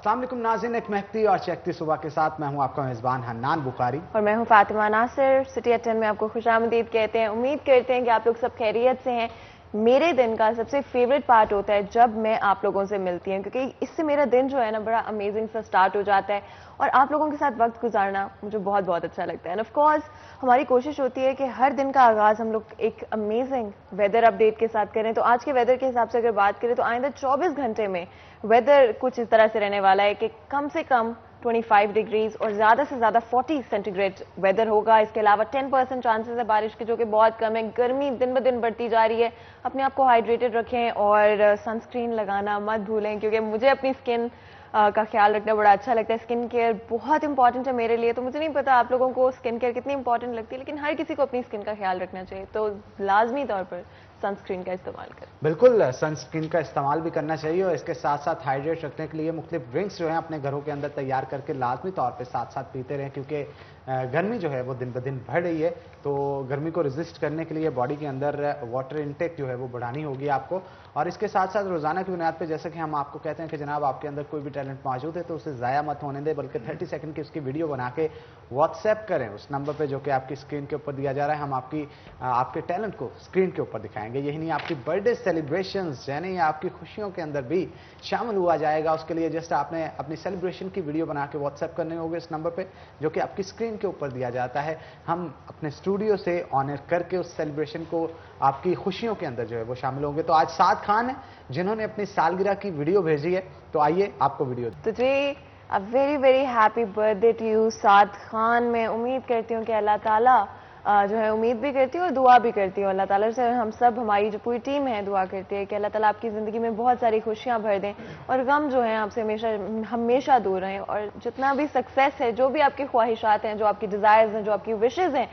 अस्सलाम वालेकुम नाज़रीन, एक महकती और चहकती सुबह के साथ मैं हूं आपका मेज़बान हन्नान बुखारी और मैं हूं फातिमा नासिर। सिटी एट 10 में आपको खुशामदीद कहते हैं। उम्मीद करते हैं कि आप लोग सब खैरियत से हैं। मेरे दिन का सबसे फेवरेट पार्ट होता है जब मैं आप लोगों से मिलती हूँ, क्योंकि इससे मेरा दिन जो है ना बड़ा अमेजिंग सा स्टार्ट हो जाता है और आप लोगों के साथ वक्त गुजारना मुझे बहुत बहुत अच्छा लगता है। एंड ऑफ कोर्स हमारी कोशिश होती है कि हर दिन का आगाज हम लोग एक अमेजिंग वेदर अपडेट के साथ करें। तो आज के वेदर के हिसाब से अगर बात करें तो आइंदा 24 घंटे में वेदर कुछ इस तरह से रहने वाला है कि कम से कम 25 डिग्रीज और ज्यादा से ज्यादा 40 सेंटीग्रेड वेदर होगा। इसके अलावा 10% चांसेस है बारिश के, जो कि बहुत कम है। गर्मी दिन ब दिन बढ़ती जा रही है। अपने आप को हाइड्रेटेड रखें और सनस्क्रीन लगाना मत भूलें, क्योंकि मुझे अपनी स्किन का ख्याल रखना बड़ा अच्छा लगता है। स्किन केयर बहुत इंपॉर्टेंट है मेरे लिए। तो मुझे नहीं पता आप लोगों को स्किन केयर कितनी इंपॉर्टेंट लगती है, लेकिन हर किसी को अपनी स्किन का ख्याल रखना चाहिए। तो लाजमी तौर पर सनस्क्रीन का इस्तेमाल करें। बिल्कुल, सनस्क्रीन का इस्तेमाल भी करना चाहिए और इसके साथ साथ हाइड्रेट रखने के लिए मुख्तलिफ ड्रिंक्स जो हैं अपने घरों के अंदर तैयार करके लाजमी तौर पे साथ साथ पीते रहें, क्योंकि गर्मी जो है वो दिन ब दिन बढ़ रही है। तो गर्मी को रेजिस्ट करने के लिए बॉडी के अंदर वाटर इनटेक जो है वो बढ़ानी होगी आपको। और इसके साथ साथ रोजाना की बुनियाद पर जैसे कि हम आपको कहते हैं कि जनाब आपके अंदर कोई भी टैलेंट मौजूद है तो उसे ज़ाया मत होने दें, बल्कि 30 सेकंड की उसकी वीडियो बना के व्हाट्सएप करें उस नंबर पर जो कि आपकी स्क्रीन के ऊपर दिया जा रहा है। हम आपके टैलेंट को स्क्रीन के ऊपर दिखाएंगे। यही नहीं, आपकी बर्थडे सेलिब्रेशंस यानी आपकी खुशियों के अंदर भी शामिल हुआ जाएगा। उसके लिए जस्ट आपने अपनी सेलिब्रेशन की वीडियो बना के व्हाट्सएप करने होंगे इस नंबर पे जो कि आपकी स्क्रीन के ऊपर दिया जाता है। हम अपने स्टूडियो से ऑनर करके उस सेलिब्रेशन को आपकी खुशियों के अंदर जो है वो शामिल होंगे। तो आज साद खान है जिन्होंने अपनी सालगिरह की वीडियो भेजी है, तो आइए आपको वीडियो। तो जी, a very very happy birthday to you Saad Khan. मैं उम्मीद करती हूँ कि अल्लाह ताला जो है, उम्मीद भी करती हूँ और दुआ भी करती हूँ अल्लाह ताला से। हम सब, हमारी जो पूरी टीम है, दुआ करती है कि अल्लाह ताला आपकी ज़िंदगी में बहुत सारी खुशियाँ भर दें और गम जो है आपसे हमेशा हमेशा दूर रहें। और जितना भी सक्सेस है, जो भी आपकी ख्वाहिशात हैं, जो आपकी डिज़ायर्स हैं, जो आपकी विशेज़ हैं,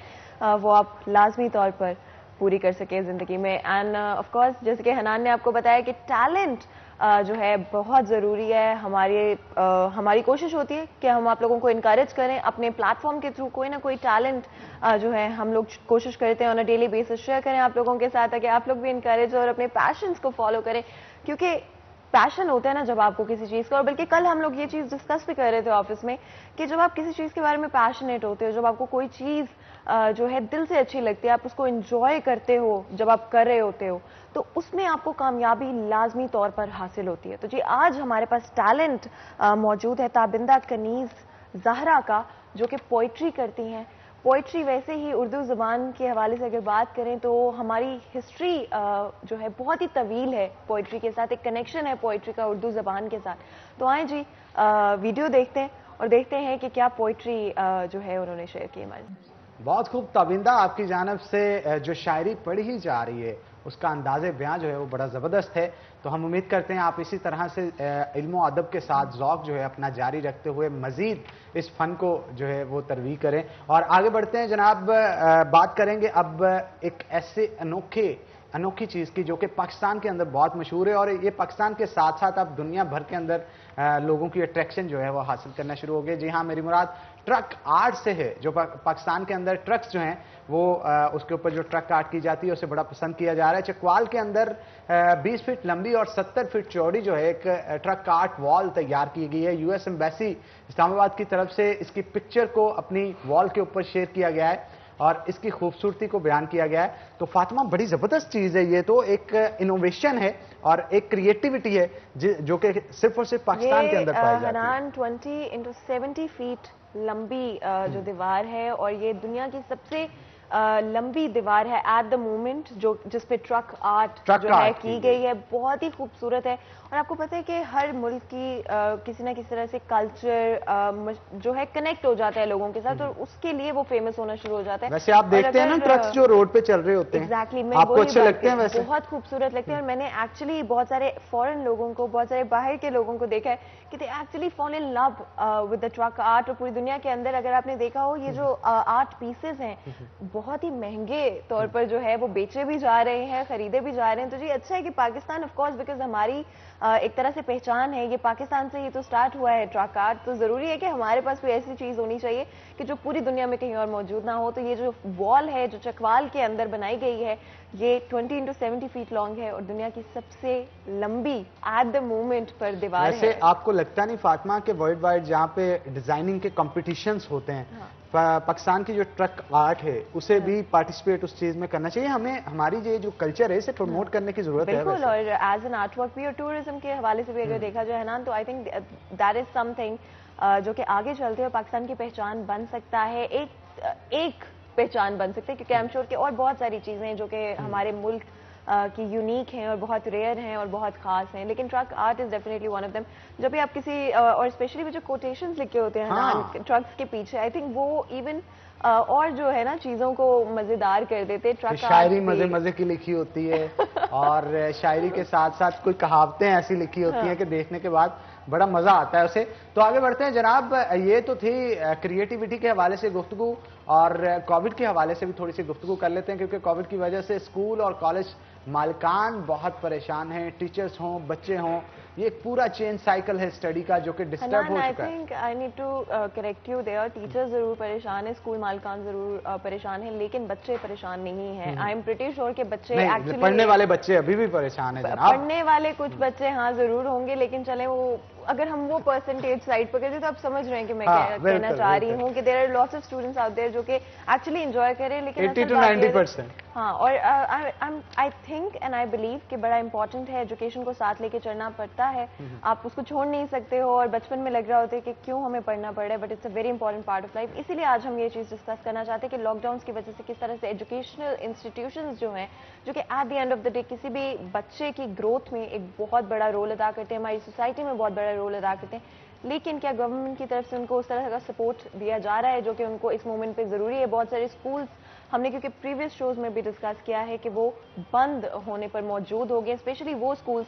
वो आप लाजमी तौर पर पूरी कर सके ज़िंदगी में। एंड ऑफ कोर्स जैसे कि हनान ने आपको बताया कि टैलेंट जो है बहुत ज़रूरी है। हमारी कोशिश होती है कि हम आप लोगों को इनकरेज करें अपने प्लेटफॉर्म के थ्रू। कोई ना कोई टैलेंट जो है हम लोग कोशिश करते हैं on a daily basis share करें आप लोगों के साथ, ताकि आप लोग भी इनकरेज और अपने पैशंस को फॉलो करें। क्योंकि पैशन होता है ना जब आपको किसी चीज़ का, और बल्कि कल हम लोग ये चीज़ डिस्कस भी कर रहे थे ऑफिस में कि जब आप किसी चीज़ के बारे में पैशनेट होते हो, जब आपको कोई चीज़ जो है दिल से अच्छी लगती है, आप उसको एंजॉय करते हो जब आप कर रहे होते हो, तो उसमें आपको कामयाबी लाजमी तौर पर हासिल होती है। तो जी, आज हमारे पास टैलेंट मौजूद है ताबिंदा कनीज़ ज़हरा का, जो कि पोइट्री करती हैं। पोइट्री वैसे ही उर्दू ज़ुबान के हवाले से अगर बात करें तो हमारी हिस्ट्री जो है बहुत ही तवील है पोइट्री के साथ। एक कनेक्शन है पोइट्री का उर्दू ज़ुबान के साथ। तो आए जी, वीडियो देखते हैं और देखते हैं कि क्या पोइट्री जो है उन्होंने शेयर की हमारे। बहुत खूब ताबिंदा, आपकी जानब से जो शायरी पढ़ी ही जा रही है उसका अंदाज़े बयां जो है वो बड़ा ज़बरदस्त है। तो हम उम्मीद करते हैं आप इसी तरह से इल्म और अदब के साथ ज़ौक़ जो है अपना जारी रखते हुए मज़ीद इस फ़न को जो है वो तरवीह करें। और आगे बढ़ते हैं जनाब, बात करेंगे अब एक ऐसे अनोखी चीज़ की जो कि पाकिस्तान के अंदर बहुत मशहूर है और ये पाकिस्तान के साथ साथ अब दुनिया भर के अंदर लोगों की अट्रैक्शन जो है वो हासिल करना शुरू हो गई। जी हाँ, मेरी मुराद ट्रक आर्ट से है। जो पाकिस्तान के अंदर ट्रक्स जो हैं वो उसके ऊपर जो ट्रक आर्ट की जाती है उसे बड़ा पसंद किया जा रहा है। चकवाल के अंदर 20 फीट लंबी और 70 फीट चौड़ी जो है एक ट्रक आर्ट वॉल तैयार की गई है। यूएस एम्बेसी इस्लामाबाद की तरफ से इसकी पिक्चर को अपनी वॉल के ऊपर शेयर किया गया है और इसकी खूबसूरती को बयान किया गया है। तो फातिमा, बड़ी ज़बरदस्त चीज़ है ये, तो एक इनोवेशन है और एक क्रिएटिविटी है जो कि सिर्फ और सिर्फ पाकिस्तान के अंदर पाई जाती है। 20 into 70 फीट लंबी जो दीवार है और ये दुनिया की सबसे लंबी दीवार है एट द मोमेंट, जिस पे ट्रक आर्ट जो है की गई है। बहुत ही खूबसूरत है। और आपको पता है कि हर मुल्क की किसी ना किसी तरह से कल्चर जो है कनेक्ट हो जाता है लोगों के साथ, और उसके लिए वो फेमस होना शुरू हो जाता है। वैसे आप देखते हैं ना ट्रक्स जो रोड पे चल रहे होते हैं, एग्जैक्टली, आपको अच्छे लगते हैं? वैसे बहुत खूबसूरत लगते हैं। और मैंने एक्चुअली बहुत सारे फॉरेन लोगों को, बहुत सारे बाहर के लोगों को देखा है कि they actually fall in love with the truck art. और पूरी दुनिया के अंदर अगर आपने देखा हो, ये जो आर्ट पीसेस हैं बहुत ही महंगे तौर पर जो है वो बेचे भी जा रहे हैं, खरीदे भी जा रहे हैं। तो जी अच्छा है कि पाकिस्तान, ऑफ कोर्स बिकॉज हमारी एक तरह से पहचान है, ये पाकिस्तान से ही तो स्टार्ट हुआ है ट्रक आर्ट, तो ज़रूरी है कि हमारे पास कोई ऐसी चीज़ होनी चाहिए कि जो पूरी दुनिया में कहीं और मौजूद ना हो। तो ये जो वॉल है जो चकवाल के अंदर बनाई गई है, ये 20 into 70 फीट लॉन्ग है और दुनिया की सबसे लंबी एट द मोमेंट पर दीवार है। वैसे आपको लगता नहीं फातिमा कि वर्ल्ड वाइड जहाँ पे डिजाइनिंग के कॉम्पिटिशन्स होते हैं, पाकिस्तान की जो ट्रक आर्ट है उसे भी पार्टिसिपेट उस चीज में करना चाहिए? हमें हमारी ये जो कल्चर है इसे प्रमोट करने की जरूरत है। बिल्कुल, और एज एन आर्ट वर्क भी और टूरिज्म के हवाले से भी अगर देखा जाए ना, तो I think that is something जो कि आगे चलते हुए पाकिस्तान की पहचान बन सकता है, एक पहचान बन सकती है, क्योंकि आई एम श्योर कि और बहुत सारी चीजें हैं जो कि हमारे मुल्क की यूनिक हैं और बहुत रेयर हैं और बहुत खास हैं, लेकिन truck art is definitely one of them. जब भी आप किसी और स्पेशली जो कोटेशंस लिखे होते हैं ना ट्रक्स के पीछे, आई थिंक वो इवन और जो है ना चीजों को मजेदार कर देते। ट्रक शायरी मजे मजे की लिखी होती है और शायरी के साथ साथ कोई कहावतें ऐसी लिखी होती हैं कि देखने के बाद बड़ा मजा आता है उसे। तो आगे बढ़ते हैं जनाब, ये तो थी क्रिएटिविटी के हवाले से गुफ्तगू, और कोविड के हवाले से भी थोड़ी सी गुफ्तगू कर लेते हैं, क्योंकि कोविड की वजह से स्कूल और कॉलेज मालिकान बहुत परेशान हैं, टीचर्स हों, बच्चे हों, ये एक पूरा चेन साइकिल है स्टडी का जो कि डिस्टर्ब हो चुका है। I think I need to correct you there, teachers जरूर परेशान है, स्कूल मालिकान जरूर परेशान है, लेकिन बच्चे परेशान नहीं हैं। आई एम प्रीटी श्योर कि बच्चे एक्चुअली पढ़ने वाले बच्चे अभी भी परेशान है जनाब। पढ़ने वाले कुछ बच्चे हाँ जरूर होंगे, लेकिन चले वो अगर हम वो परसेंटेज साइड पर करते तो आप समझ रहे हैं कि मैं कहना चाह रही हूँ कि there are lots of students out there जो कि एक्चुअली एंजॉय करें, लेकिन 80 to 90%। हाँ, और I think and I believe कि बड़ा इंपॉर्टेंट है, एजुकेशन को साथ लेके चलना पड़ता है, आप उसको छोड़ नहीं सकते हो। और बचपन में लग रहा होता है कि क्यों हमें पढ़ना पड़ रहा है, but it's a very important part of life. इसीलिए आज हम ये चीज़ डिस्कस करना चाहते हैं कि लॉकडाउन की वजह से किस तरह से एजुकेशनल इंस्टीट्यूशंस जो हैं, जो कि at the end of the day किसी भी बच्चे की ग्रोथ में एक बहुत बड़ा रोल अदा करते हैं, हमारी सोसाइटी में बहुत बड़ा रोल अदा करते हैं, लेकिन क्या गवर्नमेंट की तरफ से उनको उस तरह का सपोर्ट दिया जा रहा है जो कि उनको इस मोमेंट पे ज़रूरी है? बहुत सारे स्कूल्स हमने, क्योंकि प्रीवियस शोज में भी डिस्कस किया है कि वो बंद होने पर मौजूद हो गए, स्पेशली वो स्कूल्स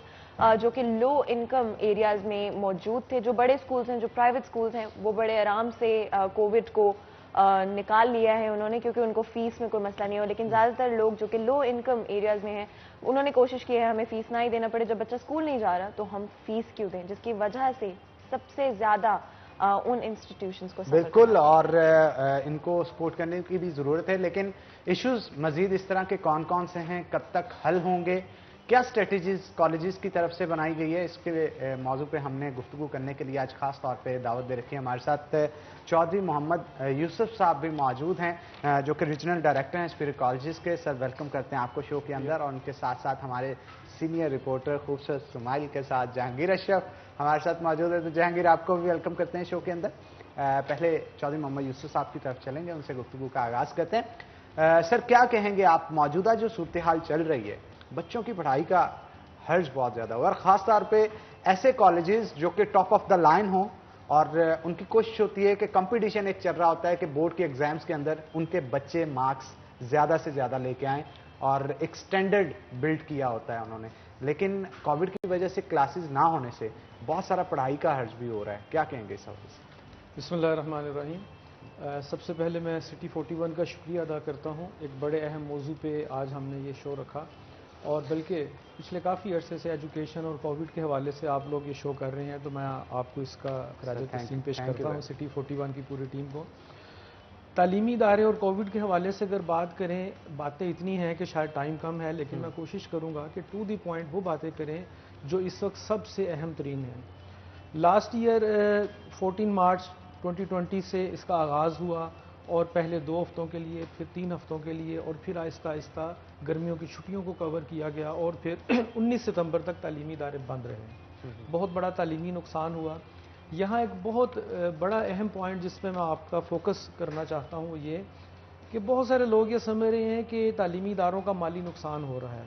जो कि लो इनकम एरियाज में मौजूद थे। जो बड़े स्कूल्स हैं, जो प्राइवेट स्कूल्स हैं, वो बड़े आराम से कोविड को निकाल लिया है उन्होंने, क्योंकि उनको फीस में कोई मसला नहीं हो। लेकिन ज़्यादातर लोग जो कि लो इनकम एरियाज में हैं, उन्होंने कोशिश की है हमें फीस ना ही देना पड़े, जब बच्चा स्कूल नहीं जा रहा तो हम फीस क्यों दें, जिसकी वजह से सबसे ज़्यादा उन इंस्टीट्यूशंस को बिल्कुल, और इनको सपोर्ट करने की भी ज़रूरत है। लेकिन इश्यूज मजीद इस तरह के कौन कौन से हैं, कब तक हल होंगे, क्या स्ट्रेटजीज कॉलेजेस की तरफ से बनाई गई है, इसके मौजू पे हमने गुफ्तगू करने के लिए आज खास तौर पे दावत दे रखी है। हमारे साथ चौधरी मोहम्मद यूसुफ साहब भी मौजूद हैं जो कि रीजनल डायरेक्टर हैं स्पिरिट कॉलेजेस के। सर वेलकम करते हैं आपको शो के अंदर, और उनके साथ साथ हमारे सीनियर रिपोर्टर खूबसूरत सुमाइल के साथ जहांगीर अशरफ हमारे साथ मौजूद है। तो जहांगीर, आपको भी वेलकम करते हैं शो के अंदर। पहले चौधरी मोहम्मद यूसुफ साहब की तरफ चलेंगे, उनसे गुफ्तगू का आगाज करते हैं। सर, क्या कहेंगे आप, मौजूदा जो सूरत हाल चल रही है, बच्चों की पढ़ाई का हर्ज बहुत ज़्यादा हुआ, और ख़ास तौर पे ऐसे कॉलेजेस जो कि टॉप ऑफ द लाइन हों, और उनकी कोशिश होती है कि कंपटीशन एक चल रहा होता है कि बोर्ड के एग्जाम्स के अंदर उनके बच्चे मार्क्स ज़्यादा से ज़्यादा लेके आएँ, और एक स्टैंडर्ड बिल्ड किया होता है उन्होंने। लेकिन कोविड की वजह से क्लासेस ना होने से बहुत सारा पढ़ाई का हर्ज भी हो रहा है, क्या कहेंगे इस हवाले से? बिस्मिल्लाहिर्रहमानिर्रहीम। सबसे पहले मैं सिटी 41 का शुक्रिया अदा करता हूँ, एक बड़े अहम मौजू पे आज हमने ये शो रखा, और बल्कि पिछले काफ़ी अरसे से एजुकेशन और कोविड के हवाले से आप लोग ये शो कर रहे हैं, तो मैं आपको इसका खराज तस्लीम पेश करता हूँ सिटी 41 की पूरी टीम को। तालीमी इदारे और कोविड के हवाले से अगर बात करें, बातें इतनी हैं कि शायद टाइम कम है, लेकिन मैं कोशिश करूँगा कि टू द पॉइंट वो बातें करें जो इस वक्त सबसे अहम तरीन हैं। लास्ट ईयर 14 मार्च 2020 से इसका आगाज़ हुआ, और पहले 2 हफ्तों के लिए, फिर 3 हफ्तों के लिए, और फिर आहिस्ता आहिस्ता गर्मियों की छुट्टियों को कवर किया गया, और फिर 19 सितंबर तक तालीमी इदारे बंद रहे। बहुत बड़ा तालीमी नुकसान हुआ। यहाँ एक बहुत बड़ा अहम पॉइंट जिस पे मैं आपका फोकस करना चाहता हूँ, ये कि बहुत सारे लोग ये समझ रहे हैं कि तालीमी इदारों का माली नुकसान हो रहा है।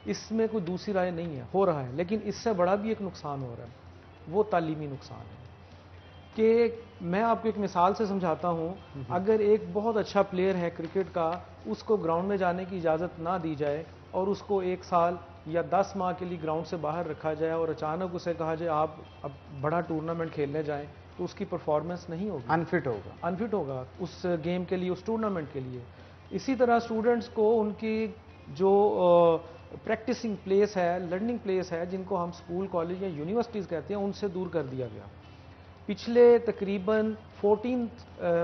इसमें कोई दूसरी राय नहीं है, हो रहा है, लेकिन इससे बड़ा भी एक नुकसान हो रहा है, वो तालीमी नुकसान है। कि मैं आपको एक मिसाल से समझाता हूँ, अगर एक बहुत अच्छा प्लेयर है क्रिकेट का, उसको ग्राउंड में जाने की इजाज़त ना दी जाए और उसको 1 साल या 10 माह के लिए ग्राउंड से बाहर रखा जाए, और अचानक उसे कहा जाए आप अब बड़ा टूर्नामेंट खेलने जाएं, तो उसकी परफॉर्मेंस नहीं होगी, अनफिट होगा उस गेम के लिए, उस टूर्नामेंट के लिए। इसी तरह स्टूडेंट्स को उनकी जो प्रैक्टिसिंग प्लेस है, लर्निंग प्लेस है, जिनको हम स्कूल, कॉलेज या यूनिवर्सिटीज़ कहते हैं, उनसे दूर कर दिया गया। पिछले तकरीबन 14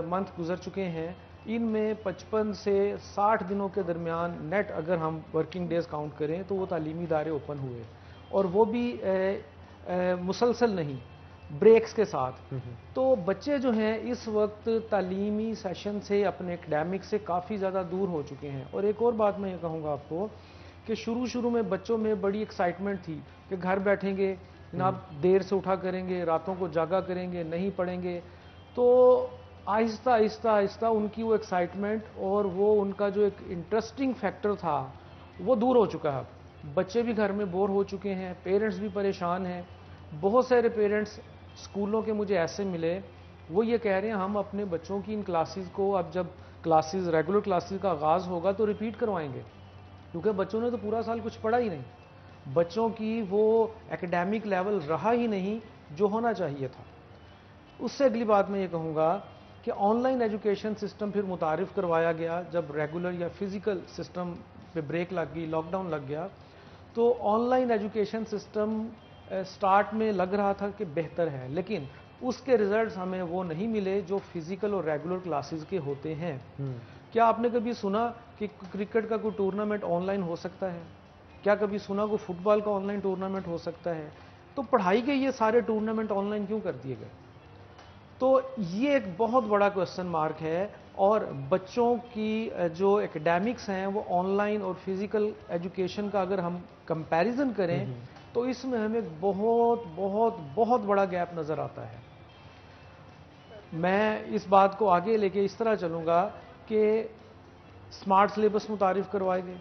मंथ गुजर चुके हैं, इनमें 55 से 60 दिनों के दरमियान नेट अगर हम वर्किंग डेज काउंट करें तो वो तालीमी इदारे ओपन हुए, और वो भी मुसलसल नहीं, ब्रेक्स के साथ। तो बच्चे जो हैं इस वक्त तालीमी सेशन से, अपने एकेडमिक से काफ़ी ज़्यादा दूर हो चुके हैं। और एक और बात मैं ये कहूँगा आपको कि शुरू में बच्चों में बड़ी एक्साइटमेंट थी कि घर बैठेंगे जनाब, देर से उठा करेंगे, रातों को जागा करेंगे, नहीं पढ़ेंगे। तो आहिस्ता उनकी वो एक्साइटमेंट और वो उनका जो एक इंटरेस्टिंग फैक्टर था वो दूर हो चुका है। बच्चे भी घर में बोर हो चुके हैं, पेरेंट्स भी परेशान हैं। बहुत सारे पेरेंट्स स्कूलों के मुझे ऐसे मिले, वो ये कह रहे हैं हम अपने बच्चों की इन क्लासेस को, अब जब क्लासेस, रेगुलर क्लासेस का आगाज़ होगा तो रिपीट करवाएंगे, क्योंकि बच्चों ने तो पूरा साल कुछ पढ़ा ही नहीं, बच्चों की वो एकेडमिक लेवल रहा ही नहीं जो होना चाहिए था। उससे अगली बात मैं ये कहूँगा कि ऑनलाइन एजुकेशन सिस्टम फिर मुतारिफ करवाया गया जब रेगुलर या फिज़िकल सिस्टम पे ब्रेक लग गई, लॉकडाउन लग गया। तो ऑनलाइन एजुकेशन सिस्टम स्टार्ट में लग रहा था कि बेहतर है, लेकिन उसके रिजल्ट्स हमें वो नहीं मिले जो फिजिकल और रेगुलर क्लासेस के होते हैं। क्या आपने कभी सुना कि क्रिकेट का कोई टूर्नामेंट ऑनलाइन हो सकता है? क्या कभी सुना कोई फुटबॉल का ऑनलाइन टूर्नामेंट हो सकता है? तो पढ़ाई के ये सारे टूर्नामेंट ऑनलाइन क्यों कर दिए गए? तो ये एक बहुत बड़ा क्वेश्चन मार्क है। और बच्चों की जो एकेडमिक्स हैं वो ऑनलाइन और फिजिकल एजुकेशन का अगर हम कंपैरिजन करें तो इसमें हमें बहुत बहुत बहुत बड़ा गैप नज़र आता है। मैं इस बात को आगे लेके इस तरह चलूँगा कि स्मार्ट सिलेबस मुतारिफ करवाए गए,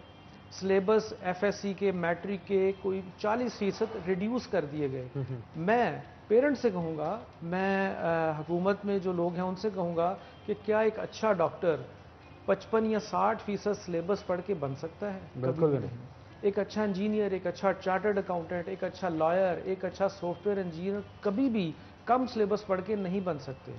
सिलेबस एफएससी के, मैट्रिक के कोई 40% रिड्यूस कर दिए गए। मैं पेरेंट्स से कहूँगा, मैं हुकूमत में जो लोग हैं उनसे कहूँगा कि क्या एक अच्छा डॉक्टर 55 या 60% सिलेबस पढ़ के बन सकता है? बिल्कुल भी नहीं। एक अच्छा इंजीनियर, एक अच्छा चार्टर्ड अकाउंटेंट, एक अच्छा लॉयर, एक अच्छा सॉफ्टवेयर इंजीनियर कभी भी कम सिलेबस पढ़ के नहीं बन सकते।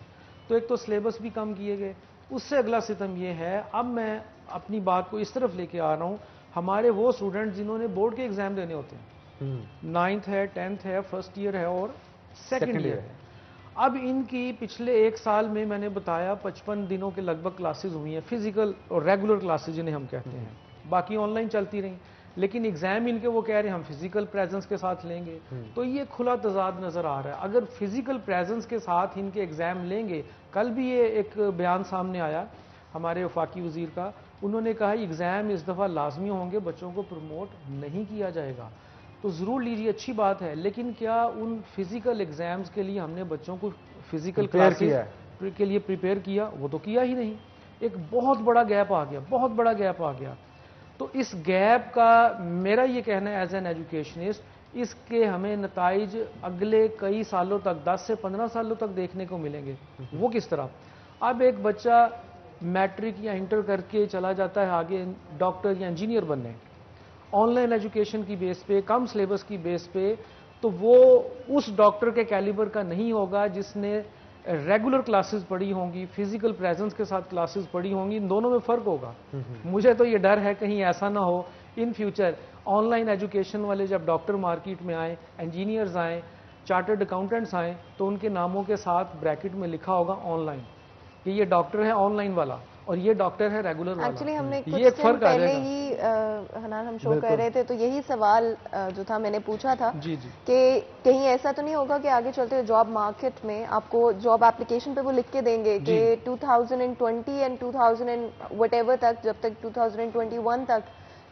तो एक तो सिलेबस भी कम किए गए। उससे अगला सितम ये है, अब मैं अपनी बात को इस तरफ लेके आ रहा हूँ, हमारे वो स्टूडेंट जिन्होंने बोर्ड के एग्जाम देने होते हैं, 9th है, 10th है, फर्स्ट ईयर है और सेकेंड ईयर है। अब इनकी पिछले 1 साल में मैंने बताया 55 दिनों के लगभग क्लासेस हुई हैं, फिजिकल और रेगुलर क्लासेस जिन्हें हम कहते हैं, बाकी ऑनलाइन चलती रहीं, लेकिन एग्जाम इनके वो कह रहे हैं हम फिजिकल प्रेजेंस के साथ लेंगे। तो ये खुला तजाद नजर आ रहा है। अगर फिजिकल प्रेजेंस के साथ इनके एग्जाम लेंगे, कल भी ये एक बयान सामने आया हमारे वफाकी वजीर का, उन्होंने कहा एग्जाम इस दफा लाजमी होंगे, बच्चों को प्रमोट नहीं किया जाएगा। तो जरूर लीजिए, अच्छी बात है, लेकिन क्या उन फिजिकल एग्जाम्स के लिए हमने बच्चों को फिजिकल क्लासेस के लिए प्रिपेयर किया? वो तो किया ही नहीं। एक बहुत बड़ा गैप आ गया, बहुत बड़ा गैप आ गया। तो इस गैप का मेरा ये कहना है एज एन एजुकेशनिस्ट, इसके हमें नताइज अगले कई सालों तक, 10 से 15 सालों तक देखने को मिलेंगे। वो किस तरह? अब एक बच्चा मैट्रिक या इंटर करके चला जाता है आगे डॉक्टर या इंजीनियर बनने, ऑनलाइन एजुकेशन की बेस पे, कम सिलेबस की बेस पे, तो वो उस डॉक्टर के कैलिबर का नहीं होगा जिसने रेगुलर क्लासेस पढ़ी होंगी, फिजिकल प्रेजेंस के साथ क्लासेस पढ़ी होंगी। इन दोनों में फ़र्क होगा। मुझे तो ये डर है कहीं ऐसा ना हो इन फ्यूचर ऑनलाइन एजुकेशन वाले जब डॉक्टर मार्केट में आए, इंजीनियर्स आए, चार्टर्ड अकाउंटेंट्स आए, तो उनके नामों के साथ ब्रैकेट में लिखा होगा ऑनलाइन, कि ये डॉक्टर है ऑनलाइन वाला और ये डॉक्टर है रेगुलर वाला। एक्चुअली हमने कुछ ये दिन पहले ही हनान हम शो कर रहे थे, तो यही सवाल जो था मैंने पूछा था जी कि कहीं ऐसा तो नहीं होगा कि आगे चलते हुए जॉब मार्केट में आपको जॉब एप्लीकेशन पे वो लिख के देंगे कि 2020 एंड 2000 व्हाटएवर तक, जब तक 2021 तक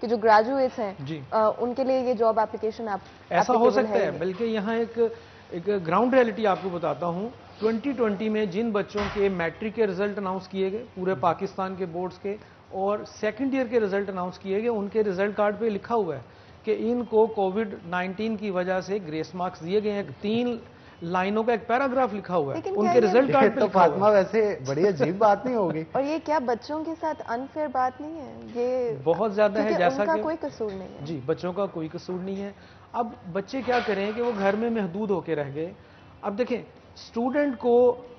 के जो ग्रेजुएट्स हैं उनके लिए ये जॉब एप्लीकेशन आप ऐसा हो सकता है। बल्कि यहाँ एक ग्राउंड रियलिटी आपको बताता हूँ। 2020 में जिन बच्चों के मैट्रिक के रिजल्ट अनाउंस किए गए पूरे पाकिस्तान के बोर्ड्स के, और सेकंड ईयर के रिजल्ट अनाउंस किए गए, उनके रिजल्ट कार्ड पे लिखा हुआ है कि इनको कोविड-19 की वजह से ग्रेस मार्क्स दिए गए हैं। 3 लाइनों का एक पैराग्राफ लिखा हुआ है उनके रिजल्ट कार्ड पे। तो फातिमा वैसे बड़ी अजीब बात नहीं होगी? और ये क्या बच्चों के साथ अनफेयर बात नहीं है? ये बहुत ज्यादा है, जैसा उनका कोई कसूर नहीं है। जी, बच्चों का कोई कसूर नहीं है। अब बच्चे क्या करें कि वो घर में महदूद होके रह गए। अब देखें, स्टूडेंट को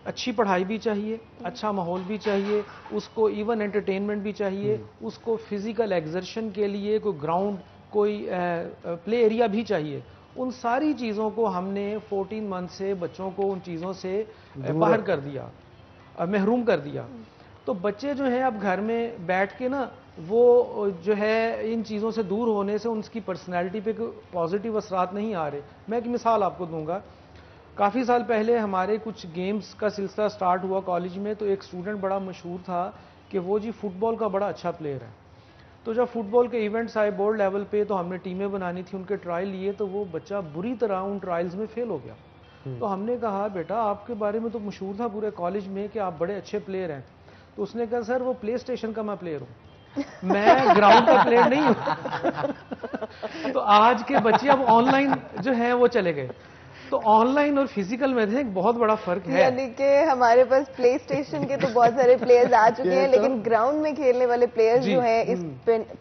अच्छी पढ़ाई भी चाहिए, अच्छा माहौल भी चाहिए, उसको इवन एंटरटेनमेंट भी चाहिए, उसको फिजिकल एक्सर्शन के लिए कोई ग्राउंड, कोई प्ले एरिया भी चाहिए। उन सारी चीज़ों को हमने 14 मंथ से बच्चों को उन चीज़ों से बाहर कर दिया, महरूम कर दिया। तो बच्चे जो है अब घर में बैठ के ना, वो जो है इन चीज़ों से दूर होने से उनकी पर्सनैलिटी पे पॉजिटिव असरात नहीं आ रहे। मैं एक मिसाल आपको दूंगा। काफ़ी साल पहले हमारे कुछ गेम्स का सिलसिला स्टार्ट हुआ कॉलेज में, तो एक स्टूडेंट बड़ा मशहूर था कि वो जी फुटबॉल का बड़ा अच्छा प्लेयर है। तो जब फुटबॉल के इवेंट्स आए बोर्ड लेवल पे, तो हमने टीमें बनानी थी, उनके ट्रायल लिए, तो वो बच्चा बुरी तरह उन ट्रायल्स में फेल हो गया। तो हमने कहा बेटा आपके बारे में तो मशहूर था पूरे कॉलेज में कि आप बड़े अच्छे प्लेयर हैं। तो उसने कहा सर वो प्ले स्टेशन का मैं प्लेयर हूँ, मैं ग्राउंड का प्लेयर नहीं हूँ। तो आज के बच्चे अब ऑनलाइन जो है वो चले गए। तो ऑनलाइन और फिजिकल में एक बहुत बड़ा फर्क है। यानी कि हमारे पास प्ले स्टेशन के तो बहुत सारे प्लेयर्स आ चुके हैं, लेकिन ग्राउंड में खेलने वाले प्लेयर्स जो हैं इस